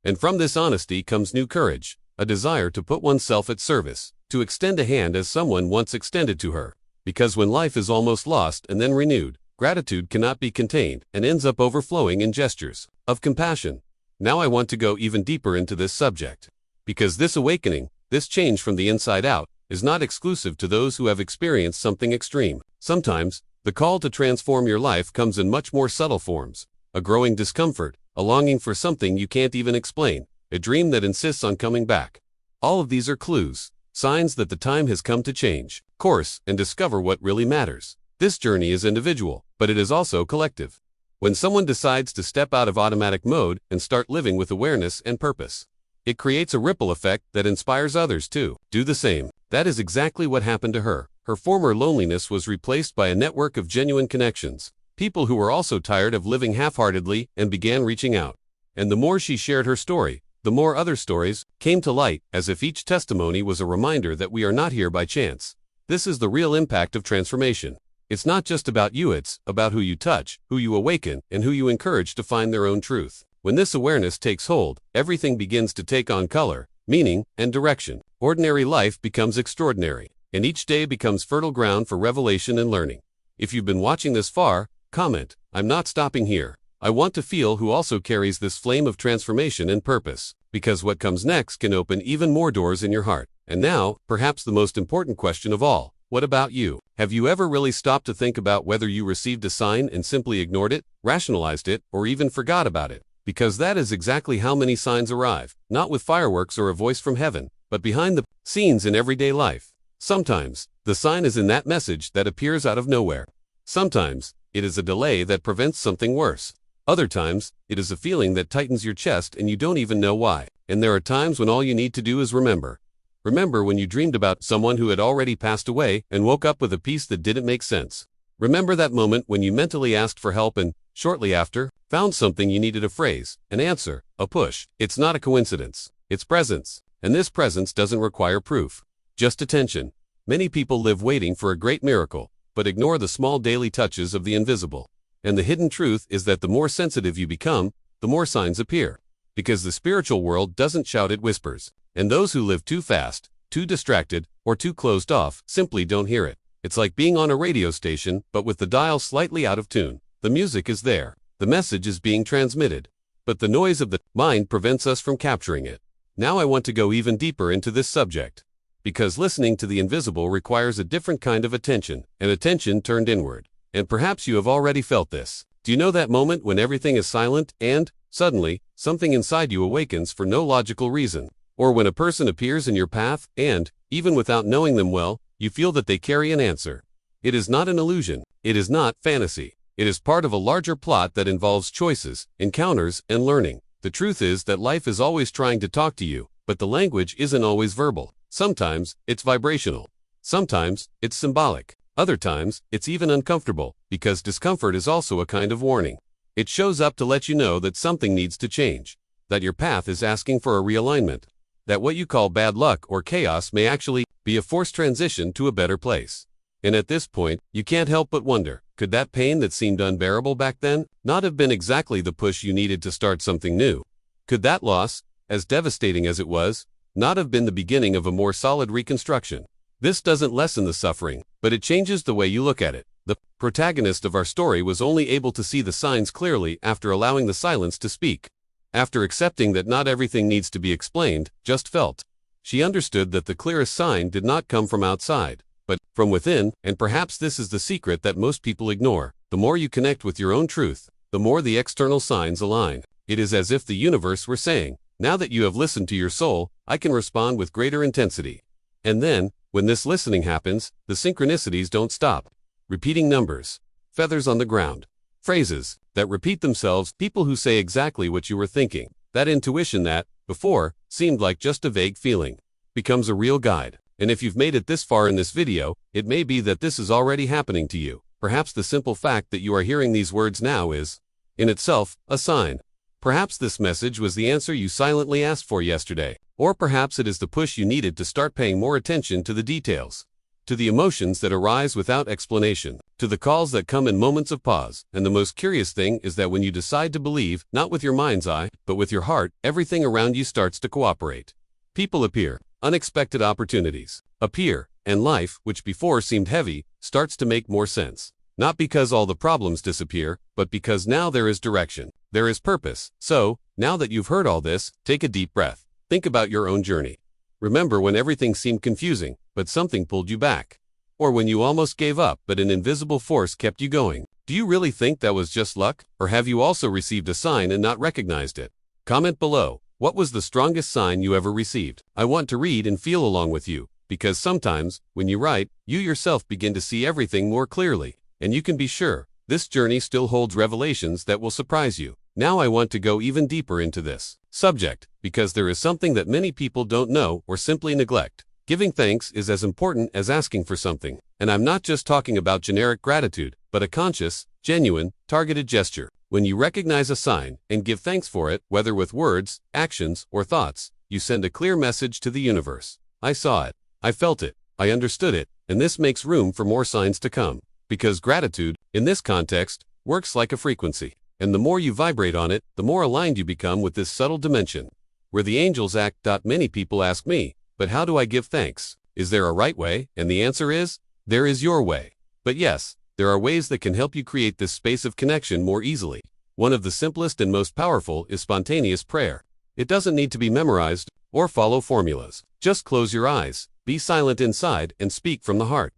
And from this honesty comes new courage, a desire to put oneself at service, to extend a hand as someone once extended to her. Because when life is almost lost and then renewed, gratitude cannot be contained and ends up overflowing in gestures of compassion. Now I want to go even deeper into this subject, because this awakening, this change from the inside out, is not exclusive to those who have experienced something extreme. Sometimes, the call to transform your life comes in much more subtle forms: a growing discomfort, a longing for something you can't even explain, a dream that insists on coming back. All of these are clues, signs that the time has come to change course and discover what really matters. This journey is individual, but it is also collective. When someone decides to step out of automatic mode and start living with awareness and purpose, it creates a ripple effect that inspires others to do the same. That is exactly what happened to her. Her former loneliness was replaced by a network of genuine connections, people who were also tired of living half-heartedly and began reaching out. And the more she shared her story, the more other stories came to light, as if each testimony was a reminder that we are not here by chance. This is the real impact of transformation. It's not just about you, it's about who you touch, who you awaken, and who you encourage to find their own truth. When this awareness takes hold, everything begins to take on color, meaning, and direction. Ordinary life becomes extraordinary, and each day becomes fertile ground for revelation and learning. If you've been watching this far, comment, "I'm not stopping here. I want to feel who also carries this flame of transformation and purpose," because what comes next can open even more doors in your heart. And now, perhaps the most important question of all: what about you? Have you ever really stopped to think about whether you received a sign and simply ignored it, rationalized it, or even forgot about it? Because that is exactly how many signs arrive, not with fireworks or a voice from heaven, but behind the scenes in everyday life. Sometimes, the sign is in that message that appears out of nowhere. Sometimes, it is a delay that prevents something worse. Other times, it is a feeling that tightens your chest and you don't even know why. And there are times when all you need to do is remember. Remember when you dreamed about someone who had already passed away and woke up with a piece that didn't make sense. Remember that moment when you mentally asked for help and, shortly after, found something you needed: a phrase, an answer, a push. It's not a coincidence. It's presence. And this presence doesn't require proof. Just attention. Many people live waiting for a great miracle, but ignore the small daily touches of the invisible. And the hidden truth is that the more sensitive you become, the more signs appear. Because the spiritual world doesn't shout, it whispers. And those who live too fast, too distracted, or too closed off simply don't hear it. It's like being on a radio station, but with the dial slightly out of tune. The music is there. The message is being transmitted. But the noise of the mind prevents us from capturing it. Now I want to go even deeper into this subject. Because listening to the invisible requires a different kind of attention, an attention turned inward. And perhaps you have already felt this. Do you know that moment when everything is silent and, suddenly, something inside you awakens for no logical reason? Or when a person appears in your path and, even without knowing them well, you feel that they carry an answer. It is not an illusion. It is not fantasy. It is part of a larger plot that involves choices, encounters, and learning. The truth is that life is always trying to talk to you, but the language isn't always verbal. Sometimes, it's vibrational. Sometimes, it's symbolic. Other times, it's even uncomfortable, because discomfort is also a kind of warning. It shows up to let you know that something needs to change, that your path is asking for a realignment, that what you call bad luck or chaos may actually be a forced transition to a better place. And at this point, you can't help but wonder, could that pain that seemed unbearable back then not have been exactly the push you needed to start something new? Could that loss, as devastating as it was, not have been the beginning of a more solid reconstruction? This doesn't lessen the suffering, but it changes the way you look at it. The protagonist of our story was only able to see the signs clearly after allowing the silence to speak. After accepting that not everything needs to be explained, just felt. She understood that the clearest sign did not come from outside, but from within, and perhaps this is the secret that most people ignore. The more you connect with your own truth, the more the external signs align. It is as if the universe were saying, now that you have listened to your soul, I can respond with greater intensity. And then, when this listening happens, the synchronicities don't stop. Repeating numbers, feathers on the ground, phrases that repeat themselves, people who say exactly what you were thinking. That intuition that, before, seemed like just a vague feeling, becomes a real guide. And if you've made it this far in this video, it may be that this is already happening to you. Perhaps the simple fact that you are hearing these words now is, in itself, a sign. Perhaps this message was the answer you silently asked for yesterday. Or perhaps it is the push you needed to start paying more attention to the details, to the emotions that arise without explanation, to the calls that come in moments of pause. And the most curious thing is that when you decide to believe, not with your mind's eye, but with your heart, everything around you starts to cooperate. People appear, unexpected opportunities appear, and life, which before seemed heavy, starts to make more sense. Not because all the problems disappear, but because now there is direction, there is purpose. So, now that you've heard all this, take a deep breath. Think about your own journey. Remember when everything seemed confusing, but something pulled you back. Or when you almost gave up, but an invisible force kept you going. Do you really think that was just luck? Or have you also received a sign and not recognized it? Comment below. What was the strongest sign you ever received? I want to read and feel along with you, because sometimes, when you write, you yourself begin to see everything more clearly. And you can be sure, this journey still holds revelations that will surprise you. Now I want to go even deeper into this subject, because there is something that many people don't know or simply neglect. Giving thanks is as important as asking for something. And I'm not just talking about generic gratitude, but a conscious, genuine, targeted gesture. When you recognize a sign and give thanks for it, whether with words, actions, or thoughts, you send a clear message to the universe. I saw it. I felt it. I understood it. And this makes room for more signs to come. Because gratitude, in this context, works like a frequency. And the more you vibrate on it, the more aligned you become with this subtle dimension, where the angels act. Many people ask me, but how do I give thanks? Is there a right way? And the answer is, there is your way. But yes, there are ways that can help you create this space of connection more easily. One of the simplest and most powerful is spontaneous prayer. It doesn't need to be memorized or follow formulas. Just close your eyes, be silent inside, and speak from the heart.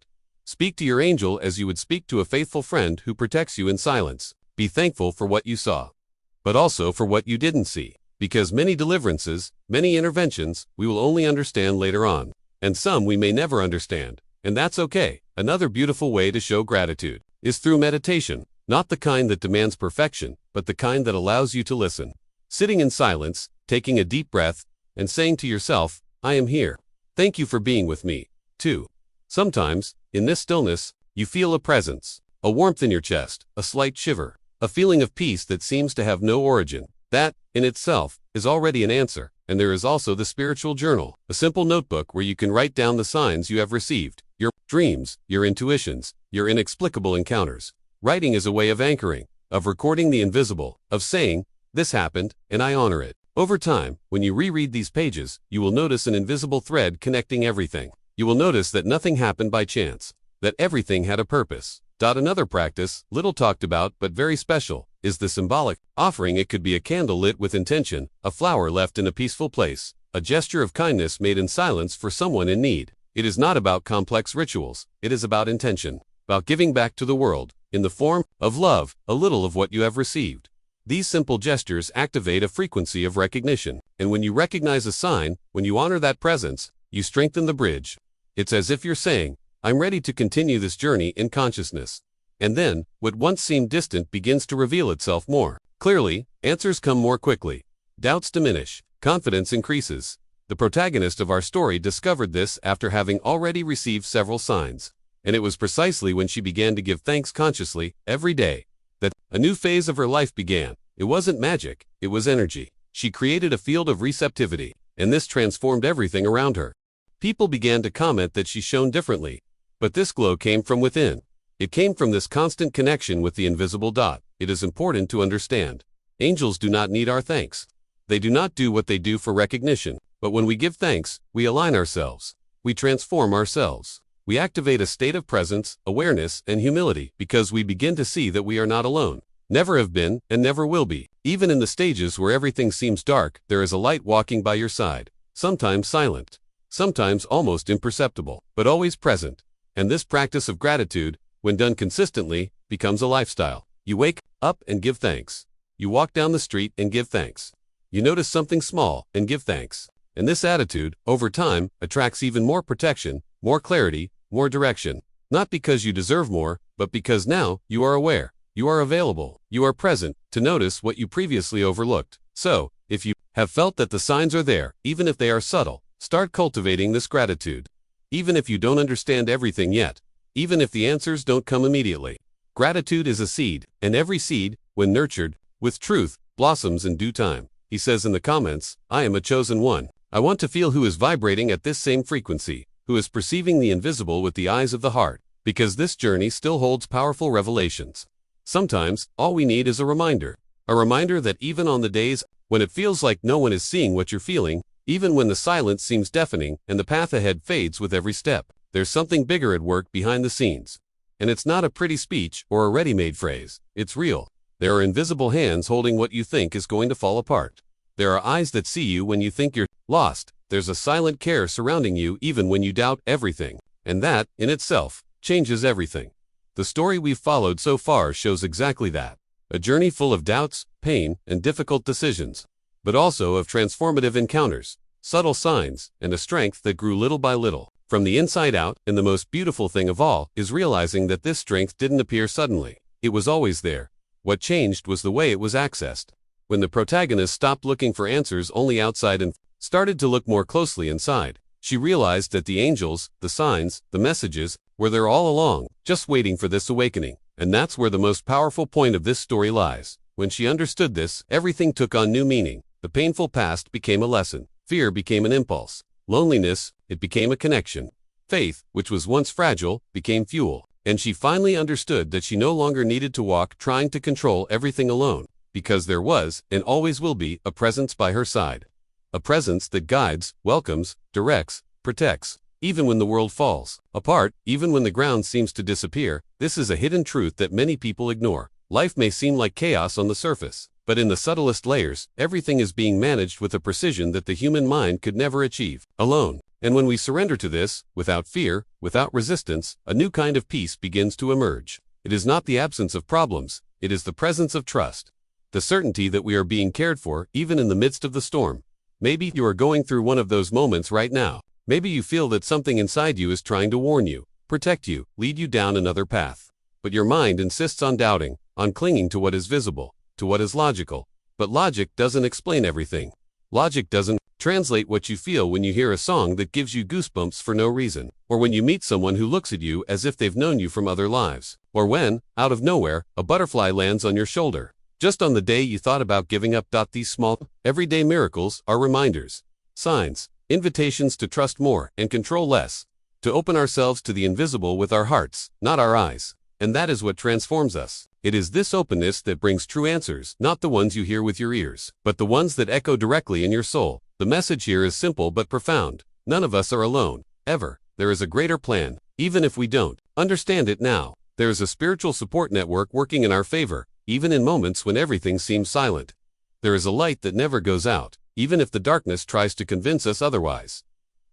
Speak to your angel as you would speak to a faithful friend who protects you in silence. Be thankful for what you saw, but also for what you didn't see. Because many deliverances, many interventions, we will only understand later on. And some we may never understand. And that's okay. Another beautiful way to show gratitude is through meditation. Not the kind that demands perfection, but the kind that allows you to listen. Sitting in silence, taking a deep breath, and saying to yourself, I am here. Thank you for being with me. 2. Sometimes, in this stillness, you feel a presence, a warmth in your chest, a slight shiver, a feeling of peace that seems to have no origin. That, in itself, is already an answer. And there is also the spiritual journal, a simple notebook where you can write down the signs you have received, your dreams, your intuitions, your inexplicable encounters. Writing is a way of anchoring, of recording the invisible, of saying, this happened, and I honor it. Over time, when you reread these pages, you will notice an invisible thread connecting everything. You will notice that nothing happened by chance, that everything had a purpose. Another practice, little talked about but very special, is the symbolic offering. It could be a candle lit with intention, a flower left in a peaceful place, a gesture of kindness made in silence for someone in need. It is not about complex rituals, it is about intention, about giving back to the world, in the form of love, a little of what you have received. These simple gestures activate a frequency of recognition, and when you recognize a sign, when you honor that presence, you strengthen the bridge. It's as if you're saying, I'm ready to continue this journey in consciousness. And then, what once seemed distant begins to reveal itself more clearly, answers come more quickly, doubts diminish, confidence increases. The protagonist of our story discovered this after having already received several signs. And it was precisely when she began to give thanks consciously, every day, that a new phase of her life began. It wasn't magic, it was energy. She created a field of receptivity, and this transformed everything around her. People began to comment that she shone differently. But this glow came from within. It came from this constant connection with the invisible dot. It is important to understand. Angels do not need our thanks. They do not do what they do for recognition. But when we give thanks, we align ourselves. We transform ourselves. We activate a state of presence, awareness, and humility because we begin to see that we are not alone. Never have been, and never will be. Even in the stages where everything seems dark, there is a light walking by your side. Sometimes silent. Sometimes almost imperceptible, but always present. And this practice of gratitude, when done consistently, becomes a lifestyle. You wake up and give thanks. You walk down the street and give thanks. You notice something small and give thanks. And this attitude, over time, attracts even more protection, more clarity, more direction. Not because you deserve more, but because now you are aware, you are available, you are present to notice what you previously overlooked. So, if you have felt that the signs are there, even if they are subtle, start cultivating this gratitude. Even if you don't understand everything yet, even if the answers don't come immediately. Gratitude is a seed, and every seed, when nurtured with truth, blossoms in due time. He says in the comments, I am a chosen one. I want to feel who is vibrating at this same frequency, who is perceiving the invisible with the eyes of the heart, because this journey still holds powerful revelations. Sometimes, all we need is a reminder that even on the days when it feels like no one is seeing what you're feeling, even when the silence seems deafening and the path ahead fades with every step, there's something bigger at work behind the scenes. And it's not a pretty speech or a ready-made phrase. It's real. There are invisible hands holding what you think is going to fall apart. There are eyes that see you when you think you're lost. There's a silent care surrounding you even when you doubt everything. And that, in itself, changes everything. The story we've followed so far shows exactly that. A journey full of doubts, pain, and difficult decisions, but also of transformative encounters, subtle signs, and a strength that grew little by little, from the inside out. And the most beautiful thing of all is realizing that this strength didn't appear suddenly. It was always there. What changed was the way it was accessed. When the protagonist stopped looking for answers only outside and started to look more closely inside, she realized that the angels, the signs, the messages, were there all along, just waiting for this awakening. And that's where the most powerful point of this story lies. When she understood this, everything took on new meaning. The painful past became a lesson. Fear became an impulse. Loneliness, it became a connection. Faith, which was once fragile, became fuel. And she finally understood that she no longer needed to walk trying to control everything alone, because there was, and always will be, a presence by her side. A presence that guides, welcomes, directs, protects, even when the world falls apart, even when the ground seems to disappear. This is a hidden truth that many people ignore. Life may seem like chaos on the surface, but in the subtlest layers, everything is being managed with a precision that the human mind could never achieve alone. And when we surrender to this, without fear, without resistance, a new kind of peace begins to emerge. It is not the absence of problems, it is the presence of trust. The certainty that we are being cared for, even in the midst of the storm. Maybe you are going through one of those moments right now. Maybe you feel that something inside you is trying to warn you, protect you, lead you down another path. But your mind insists on doubting, on clinging to what is visible, to what is logical. But logic doesn't explain everything. Logic doesn't translate what you feel when you hear a song that gives you goosebumps for no reason, or when you meet someone who looks at you as if they've known you from other lives, or when, out of nowhere, a butterfly lands on your shoulder, just on the day you thought about giving up. These small, everyday miracles are reminders, signs, invitations to trust more and control less, to open ourselves to the invisible with our hearts, not our eyes. And that is what transforms us. It is this openness that brings true answers, not the ones you hear with your ears, but the ones that echo directly in your soul. The message here is simple but profound. None of us are alone, ever. There is a greater plan, even if we don't understand it now. There is a spiritual support network working in our favor, even in moments when everything seems silent. There is a light that never goes out, even if the darkness tries to convince us otherwise.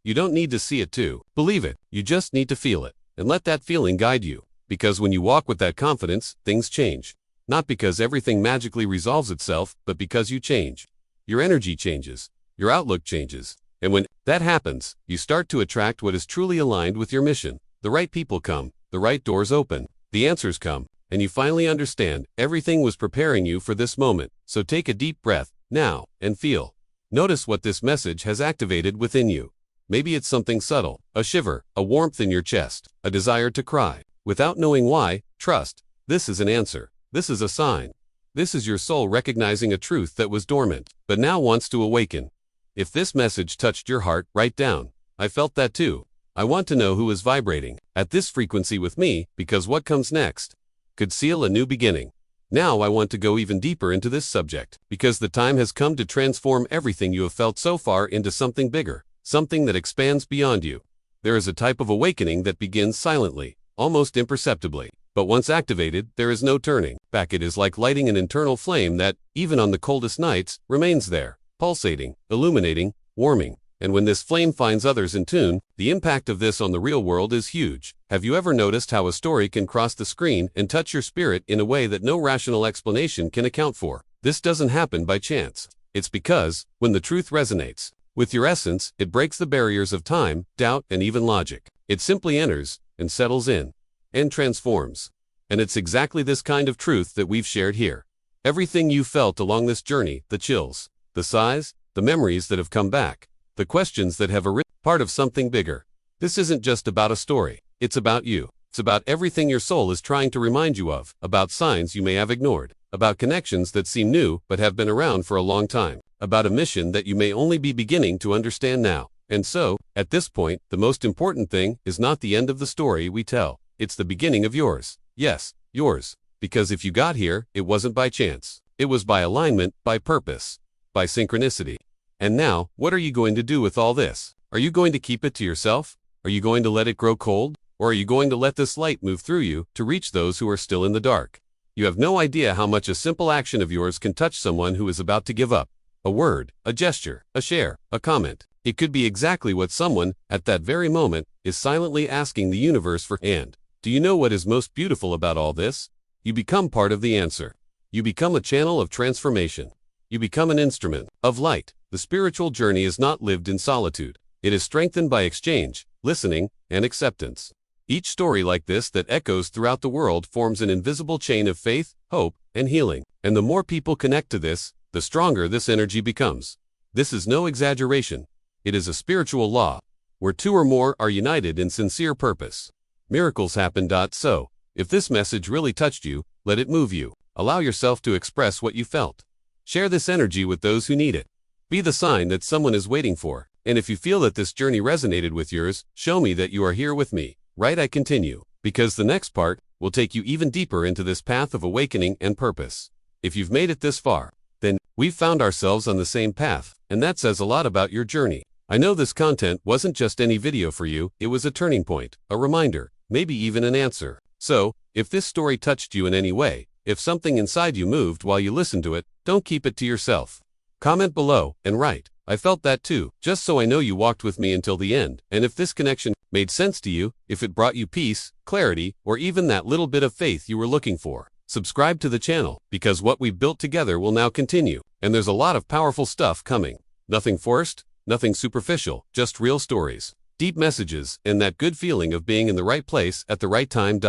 You don't need to see it to believe it. You just need to feel it, and let that feeling guide you. Because when you walk with that confidence, things change. Not because everything magically resolves itself, but because you change. Your energy changes. Your outlook changes. And when that happens, you start to attract what is truly aligned with your mission. The right people come, the right doors open, the answers come, and you finally understand everything was preparing you for this moment. So take a deep breath now and feel. Notice what this message has activated within you. Maybe it's something subtle, a shiver, a warmth in your chest, a desire to cry. Without knowing why, trust. This is an answer. This is a sign. This is your soul recognizing a truth that was dormant, but now wants to awaken. If this message touched your heart, write down, I felt that too. I want to know who is vibrating at this frequency with me, because what comes next could seal a new beginning. Now I want to go even deeper into this subject, because the time has come to transform everything you have felt so far into something bigger, something that expands beyond you. There is a type of awakening that begins silently, almost imperceptibly, but once activated, there is no turning back. It is like lighting an internal flame that, even on the coldest nights, remains there, pulsating, illuminating, warming. And when this flame finds others in tune, the impact of this on the real world is huge. Have you ever noticed how a story can cross the screen and touch your spirit in a way that no rational explanation can account for? This doesn't happen by chance. It's because, when the truth resonates with your essence, it breaks the barriers of time, doubt, and even logic. It simply enters, and settles in, and transforms. And it's exactly this kind of truth that we've shared here. Everything you felt along this journey, the chills, the sighs, the memories that have come back, the questions that have arisen, part of something bigger. This isn't just about a story. It's about you. It's about everything your soul is trying to remind you of, about signs you may have ignored, about connections that seem new but have been around for a long time, about a mission that you may only be beginning to understand now. And so, at this point, the most important thing is not the end of the story we tell. It's the beginning of yours. Yes, yours. Because if you got here, it wasn't by chance. It was by alignment, by purpose, by synchronicity. And now, what are you going to do with all this? Are you going to keep it to yourself? Are you going to let it grow cold? Or are you going to let this light move through you to reach those who are still in the dark? You have no idea how much a simple action of yours can touch someone who is about to give up. A word, a gesture, a share, a comment. It could be exactly what someone, at that very moment, is silently asking the universe for. And do you know what is most beautiful about all this? You become part of the answer. You become a channel of transformation. You become an instrument of light. The spiritual journey is not lived in solitude. It is strengthened by exchange, listening, and acceptance. Each story like this that echoes throughout the world forms an invisible chain of faith, hope, and healing. And the more people connect to this, the stronger this energy becomes. This is no exaggeration. It is a spiritual law, where two or more are united in sincere purpose. Miracles happen. So, if this message really touched you, let it move you. Allow yourself to express what you felt. Share this energy with those who need it. Be the sign that someone is waiting for. And if you feel that this journey resonated with yours, show me that you are here with me. Right, I continue. Because the next part will take you even deeper into this path of awakening and purpose. If you've made it this far, then we've found ourselves on the same path, and that says a lot about your journey. I know this content wasn't just any video for you, it was a turning point, a reminder, maybe even an answer. So, if this story touched you in any way, if something inside you moved while you listened to it, don't keep it to yourself. Comment below and write, I felt that too, just so I know you walked with me until the end. And if this connection made sense to you, if it brought you peace, clarity, or even that little bit of faith you were looking for, subscribe to the channel, because what we've built together will now continue, and there's a lot of powerful stuff coming. Nothing forced, nothing superficial, just real stories, deep messages, and that good feeling of being in the right place at the right time.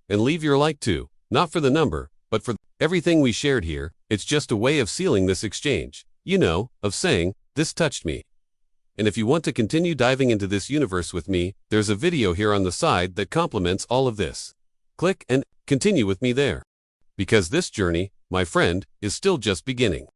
And leave your like too, not for the number, but for everything we shared here. It's just a way of sealing this exchange, of saying, This touched me. And if you want to continue diving into this universe with me, there's a video here on the side that complements all of this. Click and continue with me there. Because this journey, my friend, is still just beginning.